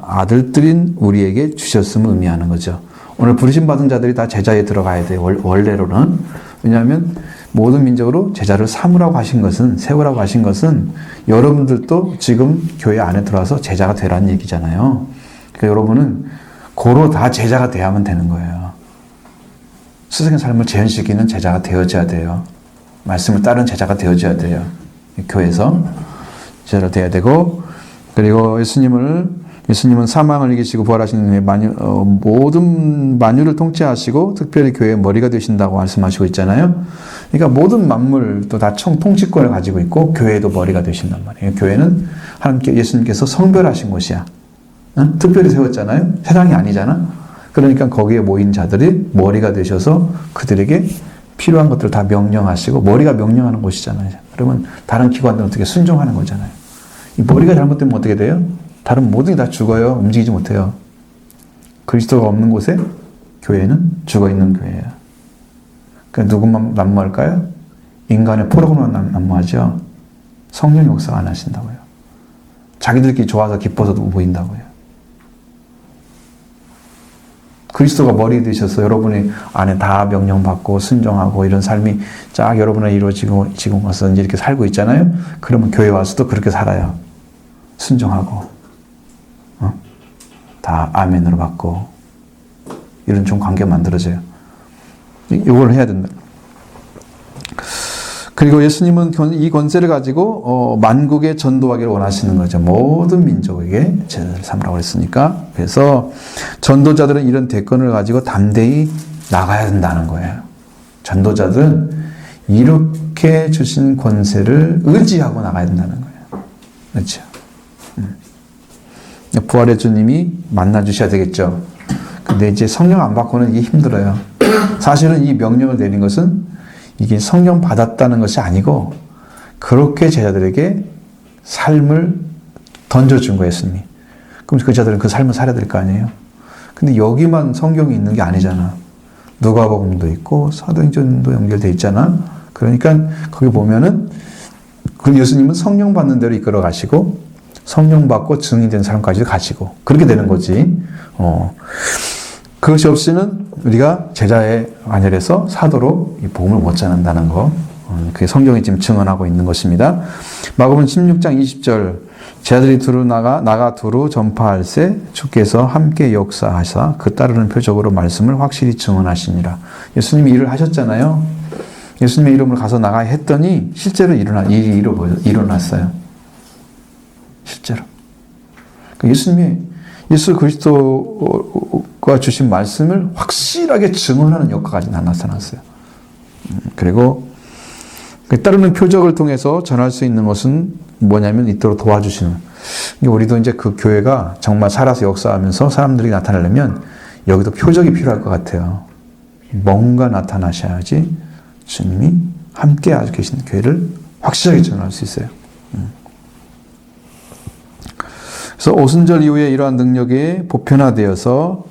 아들들인 우리에게 주셨음을 의미하는 거죠. 오늘 부르심 받은 자들이 다 제자에 들어가야 돼요. 원래로는. 왜냐하면 모든 민족으로 제자를 세우라고 하신 것은 여러분들도 지금 교회 안에 들어와서 제자가 되라는 얘기잖아요. 그러니까 여러분은 고로 다 제자가 돼야만 되는 거예요. 스승의 삶을 재현시키는 제자가 되어져야 돼요. 말씀을 따르는 제자가 되어져야 돼요. 교회에서 제자가 돼야 되고, 그리고 예수님은 사망을 이기시고 부활하신 후에 모든 만유를 통치하시고 특별히 교회의 머리가 되신다고 말씀하시고 있잖아요. 그러니까 모든 만물 또 다 통치권을 가지고 있고 교회도 머리가 되신단 말이에요. 교회는 예수님께서 성별하신 곳이야. 응? 특별히 세웠잖아요. 세상이 아니잖아. 그러니까 거기에 모인 자들이 머리가 되셔서 그들에게 필요한 것들을 다 명령하시고, 머리가 명령하는 곳이잖아요. 그러면 다른 기관들은 어떻게 순종하는 거잖아요. 이 머리가 잘못되면 어떻게 돼요? 다른 모든 게 다 죽어요. 움직이지 못해요. 그리스도가 없는 곳에 교회는 죽어있는 교회예요. 그러니까 누구만 난무할까요? 인간의 포로로만 난무하죠. 성령 역사가 안 하신다고요. 자기들끼리 좋아서 기뻐서도 보인다고요. 그리스도가 머리 되셔서 여러분이 안에 다 명령받고 순종하고 이런 삶이 쫙 여러분에 이루어지고 지금 와서 이제 이렇게 살고 있잖아요. 그러면 교회 와서도 그렇게 살아요. 순종하고 다 아멘으로 받고 이런 좋은 관계가 만들어져요. 이걸 해야 된다. 그리고 예수님은 이 권세를 가지고 만국에 전도하기를 원하시는 거죠. 모든 민족에게 제자를 삼으라고 했으니까. 그래서 전도자들은 이런 대권을 가지고 담대히 나가야 된다는 거예요. 전도자들은 이렇게 주신 권세를 의지하고 나가야 된다는 거예요. 그렇죠. 부활의 주님이 만나 주셔야 되겠죠. 근데 이제 성령 안 받고는 이게 힘들어요. 사실은 이 명령을 내린 것은 이게 성령 받았다는 것이 아니고 그렇게 제자들에게 삶을 던져준 거예요, 예수님이. 그럼 그 제자들은 그 삶을 살아야 될 거 아니에요. 근데 여기만 성경이 있는 게 아니잖아. 누가복음도 있고 사도행전도 연결돼 있잖아. 그러니까 거기 보면은 그 예수님은 성령 받는 대로 이끌어 가시고 성령 받고 증인이 된 사람까지도 가시고 그렇게 되는 거지. 그것이 없이는 우리가 제자의 안열에서 사도로 이 복음을 못 전한다는 거. 그게 성경이 지금 증언하고 있는 것입니다. 마가복음 16장 20절 제자들이 두루 나가 두루 전파할세 주께서 함께 역사하사 그 따르는 표적으로 말씀을 확실히 증언하시니라. 예수님이 일을 하셨잖아요. 예수님의 이름으로 가서 나가야 했더니 실제로 일이 일어났어요. 실제로. 예수 그리스도가 주신 말씀을 확실하게 증언하는 효과까지 나타났어요. 그리고 따르는 표적을 통해서 전할 수 있는 것은 뭐냐면 이토록 도와주시는. 우리도 이제 그 교회가 정말 살아서 역사하면서 사람들이 나타나려면 여기도 표적이 필요할 것 같아요. 뭔가 나타나셔야지 주님이 함께 아주 계신 교회를 확실하게 전할 수 있어요. 그래서 오순절 이후에 이러한 능력이 보편화되어서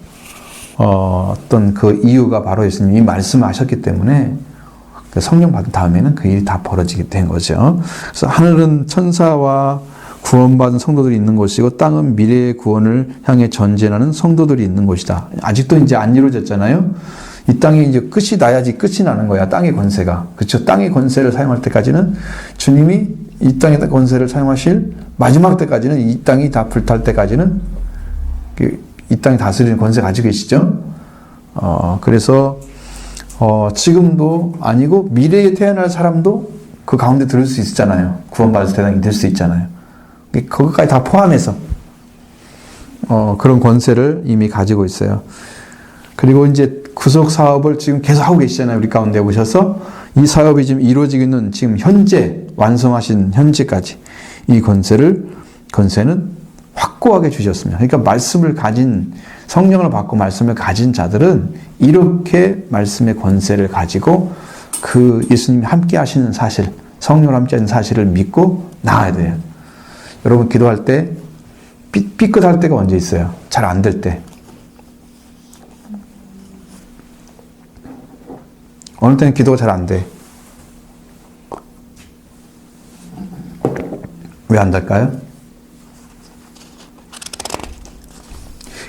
어떤 그 이유가 바로 예수님이 말씀하셨기 때문에 성령 받은 다음에는 그 일이 다 벌어지게 된 거죠. 그래서 하늘은 천사와 구원받은 성도들이 있는 곳이고 땅은 미래의 구원을 향해 전진하는 성도들이 있는 곳이다. 아직도 이제 안 이루어졌잖아요. 이 땅이 이제 끝이 나야지 끝이 나는 거야. 땅의 권세가. 그렇죠. 땅의 권세를 사용할 때까지는 주님이 이 땅의 권세를 사용하실 마지막 때까지는 이 땅이 다 불탈 때까지는 이 땅이 다스리는 권세 가지고 계시죠. 그래서 지금도 아니고 미래에 태어날 사람도 그 가운데 들을 수 있잖아요. 구원받을 대상이 될 수 있잖아요. 그것까지 다 포함해서 그런 권세를 이미 가지고 있어요. 그리고 이제 구속 사업을 지금 계속 하고 계시잖아요. 우리 가운데 오셔서 이 사업이 지금 이루어지고 있는 지금 현재 완성하신 현재까지 이 권세는 확고하게 주셨습니다. 그러니까 말씀을 가진 성령을 받고 말씀을 가진 자들은 이렇게 말씀의 권세를 가지고 그 예수님이 함께 하시는 사실, 성령을 함께 하는 사실을 믿고 나아야 돼요. 여러분 기도할 때 삐끗할 때가 언제 있어요? 잘 안 될 때. 어느 때는 기도가 잘 안 돼. 왜 안 될까요?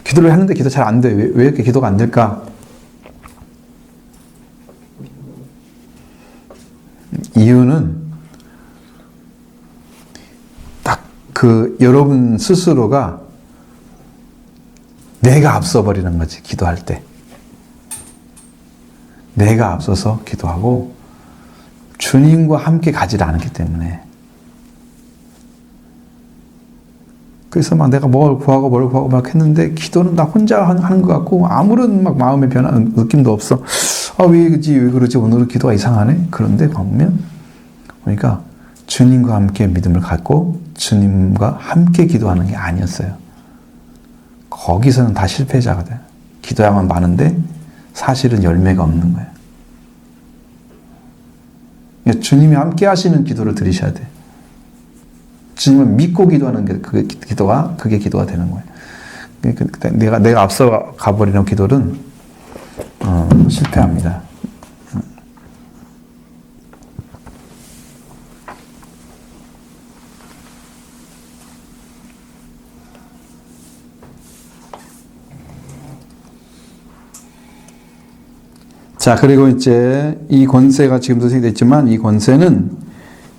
기도를 하는데 기도 잘 안 돼. 왜 이렇게 기도가 안 될까? 이유는 딱 여러분 스스로가 내가 앞서버리는 거지, 기도할 때. 내가 앞서서 기도하고 주님과 함께 가지 않기 때문에. 그래서 막 내가 뭘 구하고 막 했는데 기도는 나 혼자 하는 것 같고 아무런 막 마음의 변화는 느낌도 없어. 왜 그러지? 오늘은 기도가 이상하네? 그런데 보면 그러니까 주님과 함께 믿음을 갖고 주님과 함께 기도하는 게 아니었어요. 거기서는 다 실패자가 돼. 기도야만 많은데 사실은 열매가 없는 거예요. 그러니까 주님이 함께 하시는 기도를 드리셔야 돼. 주님을 믿고 기도하는 게 그게 기도가 되는 거예요. 그러니까 내가 앞서 가버리는 기도는 실패합니다. 자, 그리고 이제 이 권세가 지금도 생겼지만 이 권세는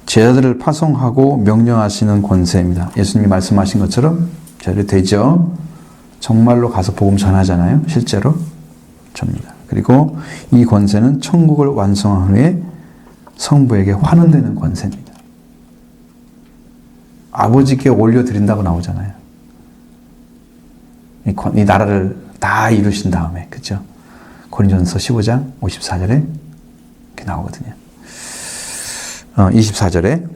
제자들을 파송하고 명령하시는 권세입니다. 예수님이 말씀하신 것처럼 제자들이 되죠. 정말로 가서 복음 전하잖아요. 실제로 접니다. 그리고 이 권세는 천국을 완성한 후에 성부에게 환원되는 권세입니다. 아버지께 올려드린다고 나오잖아요. 이 나라를 다 이루신 다음에, 그죠? 고린전서 15장 54절에 이렇게 나오거든요. 24절에.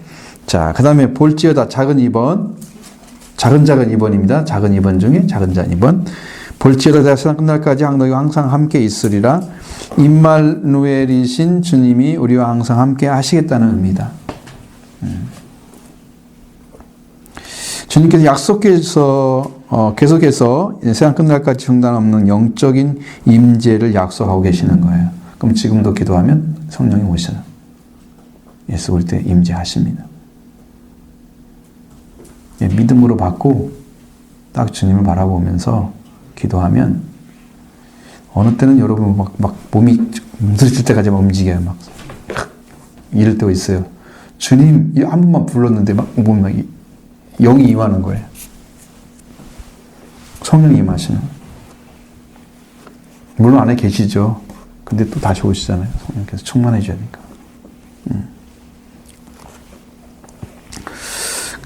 자, 그 다음에 볼지어다 작은 2번. 작은 2번입니다. 작은 2번 중에 작은 2번. 볼지어다 내가 세상 끝날까지 너희와 항상 함께 있으리라. 임마누엘이신 주님이 우리와 항상 함께 하시겠다는 의미다. 주님께서 계속해서 세상 끝날까지 중단 없는 영적인 임재를 약속하고 계시는 거예요. 그럼 지금도 기도하면 성령이 오셔요. 예수 올 때 임재하십니다. 믿음으로 받고 딱 주님을 바라보면서 기도하면 어느 때는 여러분 막 몸이 힘들어질 때까지 막 움직여요. 막 이럴 때가 있어요. 주님 한 번만 불렀는데 막 몸이 막 영이 임하는 거예요. 성령이 임하시는. 물론 안에 계시죠. 근데 또 다시 오시잖아요. 성령께서 충만해 줘야 되니까.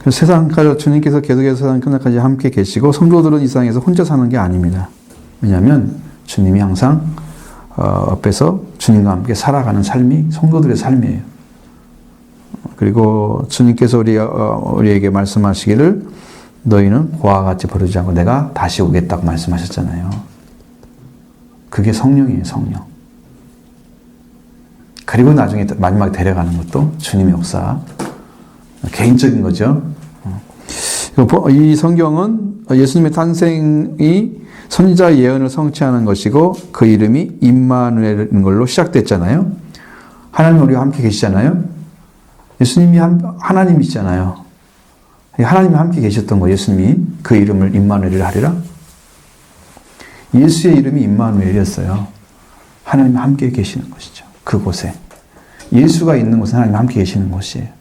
세상까지 주님께서 계속해서 세상 끝날까지 함께 계시고 성도들은 이 세상에서 혼자 사는 게 아닙니다. 왜냐하면 주님이 항상 옆에서 주님과 함께 살아가는 삶이 성도들의 삶이에요. 그리고 주님께서 우리에게 말씀하시기를 너희는 고아와 같이 버리지 않고 내가 다시 오겠다고 말씀하셨잖아요. 그게 성령이에요, 성령. 그리고 나중에 마지막에 데려가는 것도 주님의 역사. 개인적인 거죠. 이 성경은 예수님의 탄생이 선지자의 예언을 성취하는 것이고 그 이름이 임마누엘인 걸로 시작됐잖아요. 하나님 우리와 함께 계시잖아요. 예수님이 하나님이시잖아요. 하나님이 함께 계셨던 거 예수님이 그 이름을 임마누엘이라 하리라. 예수의 이름이 임마누엘이었어요. 하나님이 함께 계시는 것이죠. 그곳에. 예수가 있는 곳에 하나님이 함께 계시는 곳이에요.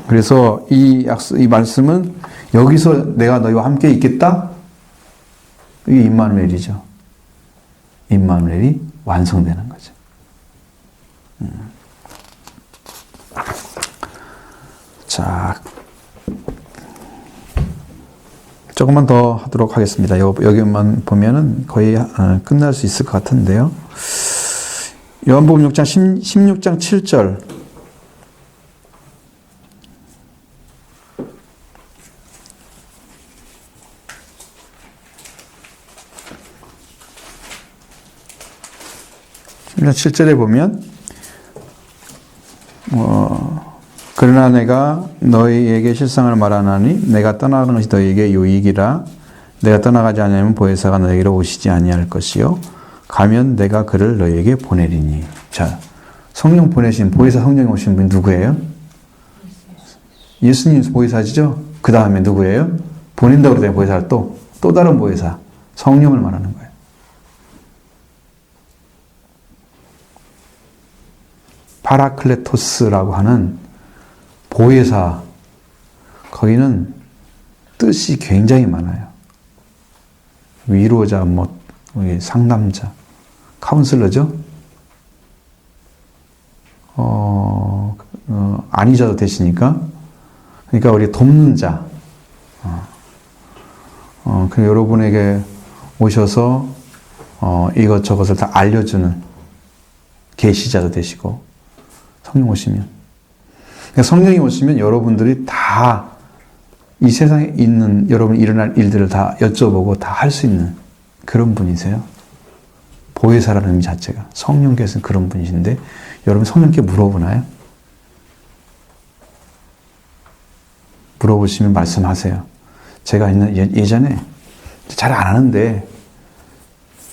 그래서 이 말씀은 여기서 내가 너희와 함께 있겠다? 이게 임마누엘이죠. 임마누엘이 완성되는 거죠. 자, 조금만 더 하도록 하겠습니다. 여기만 보면은 거의 끝날 수 있을 것 같은데요. 요한복음 16장 7절. 일 7절에 보면 그러나 내가 너희에게 실상을 말하나니 내가 떠나가는 것이 너희에게 유익이라. 내가 떠나가지 않으면 보혜사가 너희에게로 오시지 아니할 것이요 가면 내가 그를 너희에게 보내리니. 자, 성령 보내신 보혜사 성령이 오신 분이 누구예요? 예수님 보혜사시죠? 그 다음에 누구예요? 보낸다고 그러잖아요. 보혜사를 또 다른 보혜사 성령을 말하는 거예요. 파라클레토스라고 하는 보혜사, 거기는 뜻이 굉장히 많아요. 위로자, 상담자, 카운슬러죠. 안위자도 되시니까, 그러니까 우리 돕는 자. 그 여러분에게 오셔서 이것저것을 다 알려주는 계시자도 되시고. 성령 오시면. 그러니까 성령이 오시면 여러분들이 다 이 세상에 있는 여러분 일어날 일들을 다 여쭤보고 다 할 수 있는 그런 분이세요. 보혜사라는 의미 자체가. 성령께서는 그런 분이신데 여러분 성령께 물어보나요? 물어보시면 말씀하세요. 제가 예전에 잘 안 하는데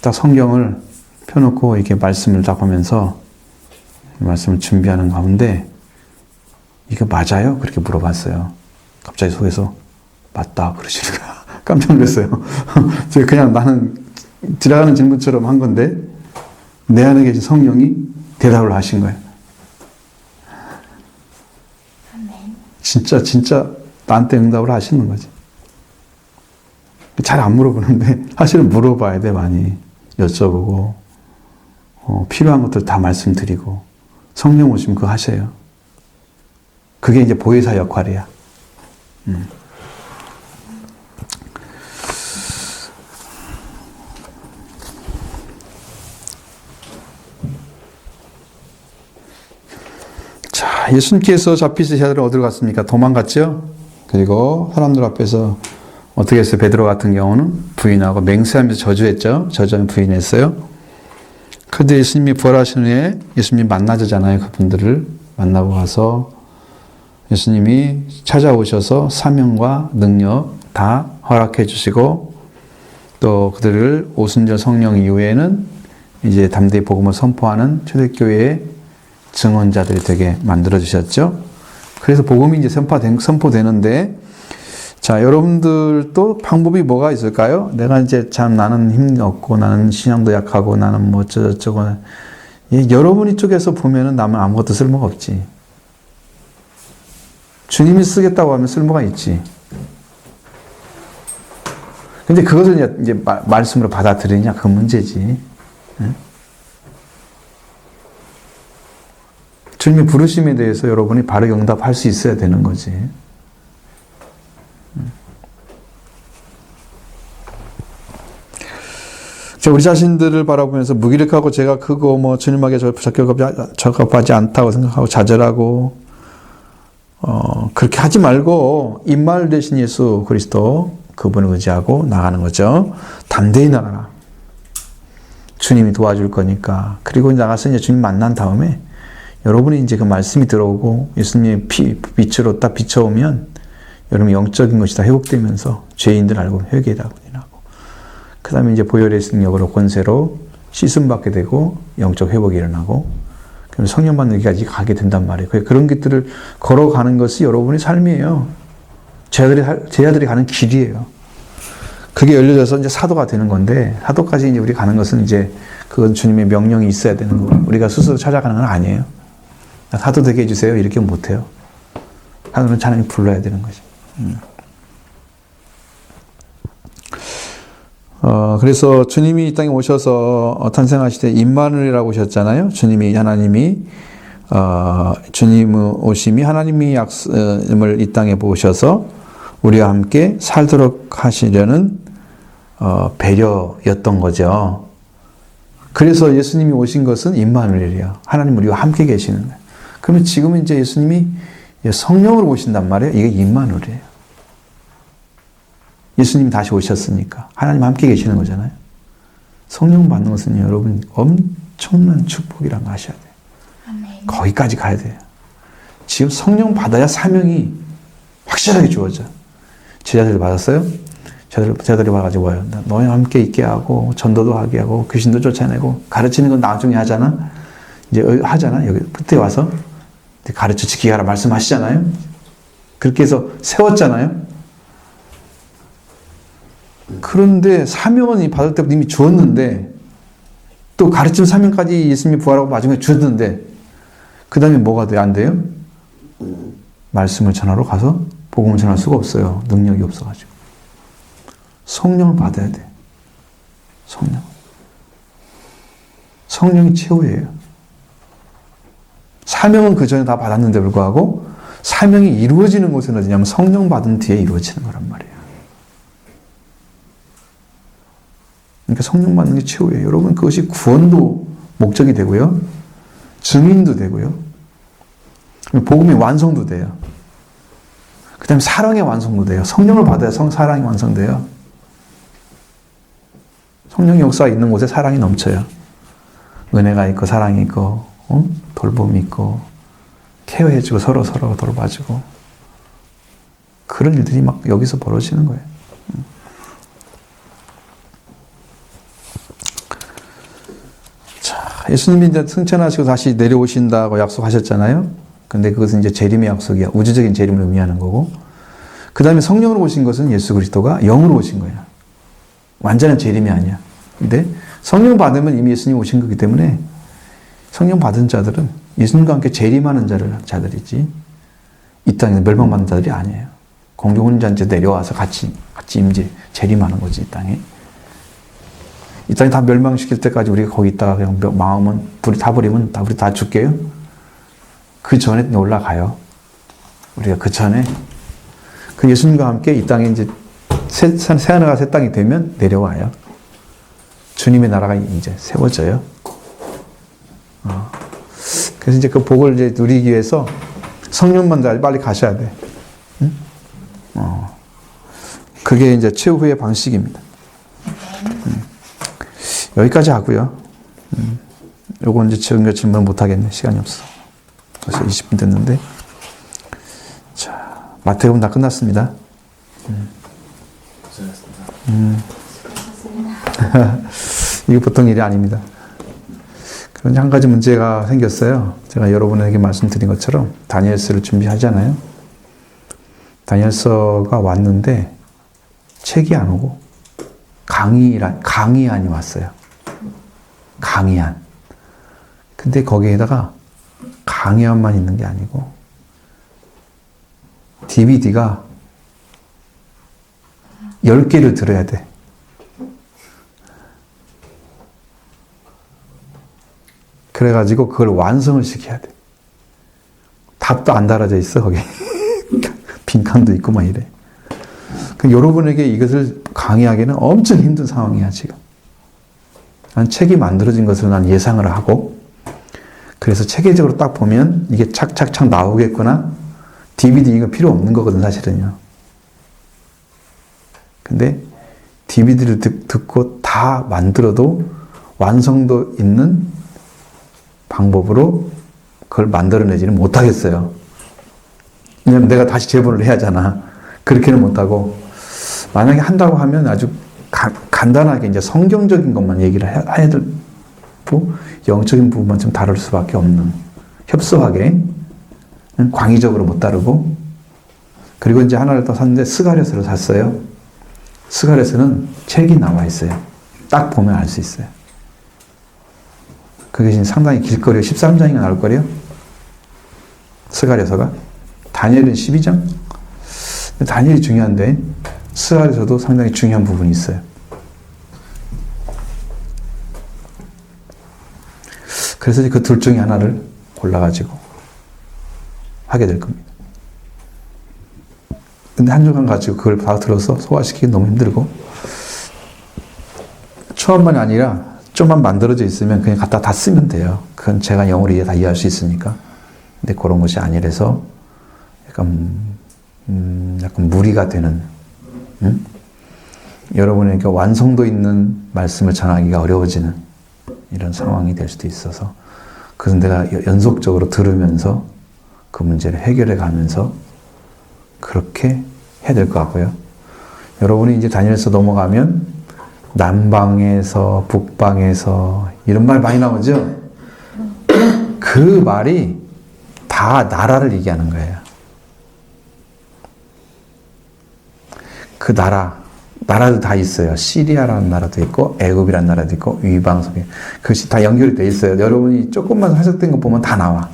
딱 성경을 펴놓고 이렇게 말씀을 딱 보면서 말씀을 준비하는 가운데 이거 맞아요? 그렇게 물어봤어요. 갑자기 속에서 맞다 그러시는 거야. 깜짝 놀랐어요. 제가 그냥 나는 지나가는 질문처럼 한 건데 내 안에 계신 성령이 대답을 하신 거예요. 진짜 나한테 응답을 하시는 거지. 잘 안 물어보는데 사실은 물어봐야 돼. 많이 여쭤보고 필요한 것들 다 말씀드리고 성령 오시면 그거 하셔요. 그게 이제 보혜사 역할이야. 자, 예수님께서 잡히신 제자들은 어디로 갔습니까? 도망갔죠? 그리고 사람들 앞에서 어떻게 했어요? 베드로 같은 경우는 부인하고 맹세하면서 저주했죠? 저주하면 부인했어요. 그런데 예수님이 부활하신 후에 예수님이 만나자잖아요. 그분들을 만나고 가서 예수님이 찾아오셔서 사명과 능력 다 허락해 주시고 또 그들을 오순절 성령 이후에는 이제 담대히 복음을 선포하는 초대교회의 증언자들이 되게 만들어 주셨죠. 그래서 복음이 이제 선포되는데 자, 여러분들도 방법이 뭐가 있을까요? 내가 이제 참 나는 힘이 없고 나는 신앙도 약하고 나는 뭐 어쩌고저쩌고 여러분이 쪽에서 보면은 나는 아무것도 쓸모가 없지. 주님이 쓰겠다고 하면 쓸모가 있지. 근데 그것을 이제 말씀으로 받아들이냐 그 문제지. 네? 주님의 부르심에 대해서 여러분이 바르게 응답할 수 있어야 되는 거지. 우리 자신들을 바라보면서 무기력하고 제가 크고 뭐 주님에게 적합하지 않다고 생각하고 좌절하고 그렇게 하지 말고 임마누엘 되신 예수 그리스도 그분을 의지하고 나가는 거죠. 담대히 나가라. 주님이 도와줄 거니까. 그리고 나가서 이제 주님 만난 다음에 여러분이 이제 그 말씀이 들어오고 예수님의 빛으로 딱 비춰오면 여러분 영적인 것이 다 회복되면서 죄인들 알고 회개하고 그 다음에 이제 보혈의 능력으로 권세로 씻음 받게 되고 영적 회복이 일어나고 그럼 성령 받는 길까지 가게 된단 말이에요. 그런 것들을 걸어가는 것이 여러분의 삶이에요. 제자들이 가는 길이에요. 그게 열려져서 이제 사도가 되는 건데 사도까지 이제 우리 가는 것은 이제 그건 주님의 명령이 있어야 되는 거고 우리가 스스로 찾아가는 건 아니에요. 사도 되게 해주세요. 이렇게 못해요. 사도는 하나님 불러야 되는 거지. 그래서 주님이 이 땅에 오셔서 탄생하실 때 임마누엘이라고 오셨잖아요. 하나님이 주님 오심이 하나님이 약속을 이 땅에 보셔서 우리와 함께 살도록 하시려는 배려였던 거죠. 그래서 예수님이 오신 것은 임마누엘이에요. 하나님 우리와 함께 계시는 거예요. 그러면 지금은 이제 예수님이 성령으로 오신단 말이에요. 이게 임마누엘이에요. 예수님이 다시 오셨으니까 하나님 함께 계시는 거잖아요. 성령 받는 것은 여러분 엄청난 축복이라는 거 아셔야 돼요. 아멘. 거기까지 가야 돼요. 지금 성령 받아야 사명이 확실하게 주어져. 제자들 받았어요? 제자들이 와가지고 와요. 너희와 함께 있게 하고 전도도 하게 하고 귀신도 쫓아내고 가르치는 건 나중에 하잖아. 이제 하잖아. 여기 그때 와서 가르쳐 지키게 하라 말씀하시잖아요. 그렇게 해서 세웠잖아요. 그런데 사명은 받을 때부터 이미 주었는데 또 가르침 사명까지 예수님이 부활하고 나중에 주었는데 그 다음에 뭐가 돼요? 안 돼요? 말씀을 전하러 가서 복음을 전할 수가 없어요. 능력이 없어가지고. 성령을 받아야 돼. 성령이 최후예요. 사명은 그 전에 다 받았는데 불구하고 사명이 이루어지는 곳은 어디냐면 성령 받은 뒤에 이루어지는 거란 말이에요. 그러니까 성령 받는 게 최후예요. 여러분 그것이 구원도 목적이 되고요. 증인도 되고요. 복음의 완성도 돼요. 그 다음에 사랑의 완성도 돼요. 성령을 받아야 사랑이 완성돼요. 성령의 역사가 있는 곳에 사랑이 넘쳐요. 은혜가 있고 사랑이 있고 돌봄이 있고 케어해주고 서로 돌봐주고 그런 일들이 막 여기서 벌어지는 거예요. 예수님이 이제 승천하시고 다시 내려오신다고 약속하셨잖아요. 근데 그것은 이제 재림의 약속이야. 우주적인 재림을 의미하는 거고. 그 다음에 성령으로 오신 것은 예수 그리스도가 영으로 오신 거야. 완전한 재림이 아니야. 근데 성령 받으면 이미 예수님이 오신 거기 때문에 성령 받은 자들은 예수님과 함께 재림하는 자들이지 이 땅에서 멸망받는 자들이 아니에요. 공중 혼자인지 내려와서 같이 임재 재림하는 거지 이 땅에. 이 땅이 다 멸망시킬 때까지 우리가 거기 있다가 그냥 망하면 불이 다 버리면 우리 다 죽게요? 그 전에 올라가요. 우리가 그 전에 그 예수님과 함께 이 땅에 이제 새 하늘과 새 땅이 되면 내려와요. 주님의 나라가 이제 세워져요. 그래서 이제 그 복을 이제 누리기 위해서 성령만 빨리 가셔야 돼. 응? 그게 이제 최후의 방식입니다. 여기까지 하고요. 요건 이제 질문 못 하겠네. 시간이 없어. 벌써 20분 됐는데. 자, 마태복음 다 끝났습니다. 이게 보통 일이 아닙니다. 그런데 한 가지 문제가 생겼어요. 제가 여러분에게 말씀드린 것처럼 다니엘서를 준비하잖아요. 다니엘서가 왔는데 책이 안 오고 강의안이 왔어요. 강의안. 근데 거기에다가 강의안만 있는 게 아니고 DVD가 10개를 들어야 돼. 그래가지고 그걸 완성을 시켜야 돼. 답도 안 달아져 있어, 거기. 빈칸도 있고 막 이래. 여러분에게 이것을 강의하기는 엄청 힘든 상황이야, 지금. 난 책이 만들어진 것으로 난 예상을 하고, 그래서 체계적으로 딱 보면 이게 착착착 나오겠구나. DVD 이거 필요 없는 거거든, 사실은요. 근데 DVD를 듣고 다 만들어도 완성도 있는 방법으로 그걸 만들어내지는 못하겠어요. 왜냐면 내가 다시 재본을 해야 하잖아. 그렇게는 못하고, 만약에 한다고 하면 아주 간단하게 이제 성경적인 것만 얘기를 해야 되고, 영적인 부분만 좀 다룰 수밖에 없는, 협소하게, 광의적으로 못 다루고, 그리고 이제 하나를 더 샀는데 스가랴서를 샀어요. 스가랴서는 책이 나와 있어요. 딱 보면 알 수 있어요. 그게 지금 상당히 길거리에 13장이나 나올 거래요. 스가랴서가. 다니엘은 12장? 다니엘이 중요한데 스가랴서도 상당히 중요한 부분이 있어요. 그래서 그 둘 중에 하나를 골라가지고 하게 될 겁니다. 근데 한 주간 가지고 그걸 다 들어서 소화시키기 너무 힘들고, 처음만이 아니라 좀만 만들어져 있으면 그냥 갖다 다 쓰면 돼요. 그건 제가 영어로 다 이해할 수 있으니까. 근데 그런 것이 아니라서 약간 무리가 되는, 여러분에게 완성도 있는 말씀을 전하기가 어려워지는 이런 상황이 될 수도 있어서, 그래서 내가 연속적으로 들으면서 그 문제를 해결해 가면서 그렇게 해야 될 것 같고요. 여러분이 이제 다니엘서 넘어가면 남방에서 북방에서 이런 말 많이 나오죠? 그 말이 다 나라를 얘기하는 거예요. 그 나라도 다 있어요. 시리아라는 나라도 있고 애굽이라는 나라도 있고 위방석이, 그것이 다 연결이 돼 있어요. 여러분이 조금만 해석된 거 보면 다 나와.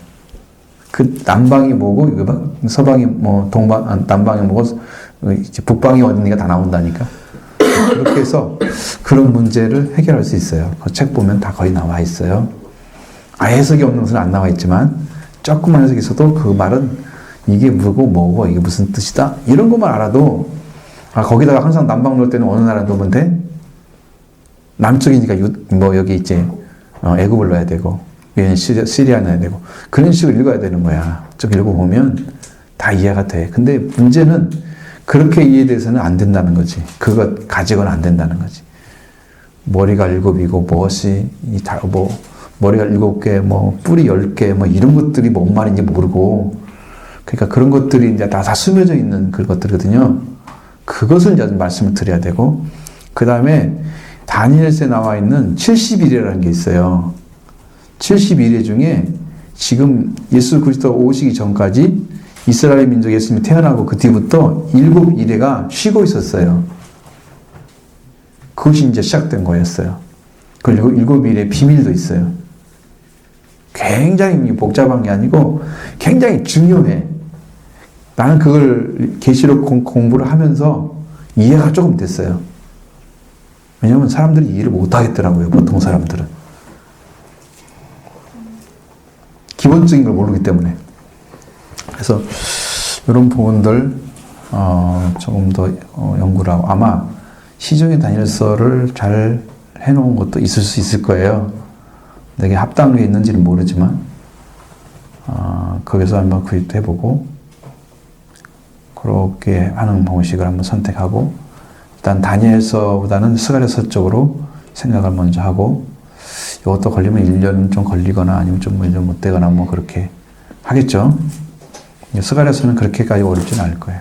그 남방이 뭐고 서방이 뭐 남방이 뭐고 이제 북방이 어딘가 다 나온다니까. 그렇게 해서 그런 문제를 해결할 수 있어요. 그 책 보면 다 거의 나와 있어요. 아예 해석이 없는 것은 안 나와 있지만 조금만 해석이 있어도 그 말은 이게 뭐고 이게 무슨 뜻이다 이런 것만 알아도, 거기다가 항상 남방 놓을 때는 어느 나라 놓으면 돼? 남쪽이니까 여기 이제 애굽을 넣어야 되고 얘는 시리아 넣어야 되고, 그런 식으로 읽어야 되는 거야. 쭉 읽어보면 다 이해가 돼. 근데 문제는 그렇게 이해돼서는 안 된다는 거지. 그것 가지고는 안 된다는 거지. 머리가 7이고 무엇이 머리가 7개, 뿔이 10개, 이런 것들이 뭔 말인지 모르고, 그러니까 그런 것들이 이제 다 숨겨져 있는 그런 것들이거든요. 그것을 이제 말씀을 드려야 되고, 그 다음에 다니엘서에 나와 있는 70일이라는 게 있어요. 70일 중에 지금 예수 그리스도가 오시기 전까지 이스라엘 민족 예수님이 태어나고 그 뒤부터 7일에가 쉬고 있었어요. 그것이 이제 시작된 거였어요. 그리고 7일의 비밀도 있어요. 굉장히 복잡한 게 아니고 굉장히 중요해. 나는 그걸 계시록 공부를 하면서 이해가 조금 됐어요. 왜냐하면 사람들이 이해를 못 하겠더라고요. 보통 사람들은. 기본적인 걸 모르기 때문에. 그래서 이런 부분들 조금 더 연구를 하고 아마 시중의 단일서를 잘 해놓은 것도 있을 수 있을 거예요. 내게 합당한 게 있는지는 모르지만 거기서 한번 구입도 해보고 그렇게 하는 방식을 한번 선택하고 일단 다니엘서보다는 스가랴서 쪽으로 생각을 먼저 하고 이것도 걸리면 1년 좀 걸리거나 아니면 좀 1년 못 되거나 뭐 그렇게 하겠죠. 스가랴서는 그렇게까지 어렵지는 않을 거예요.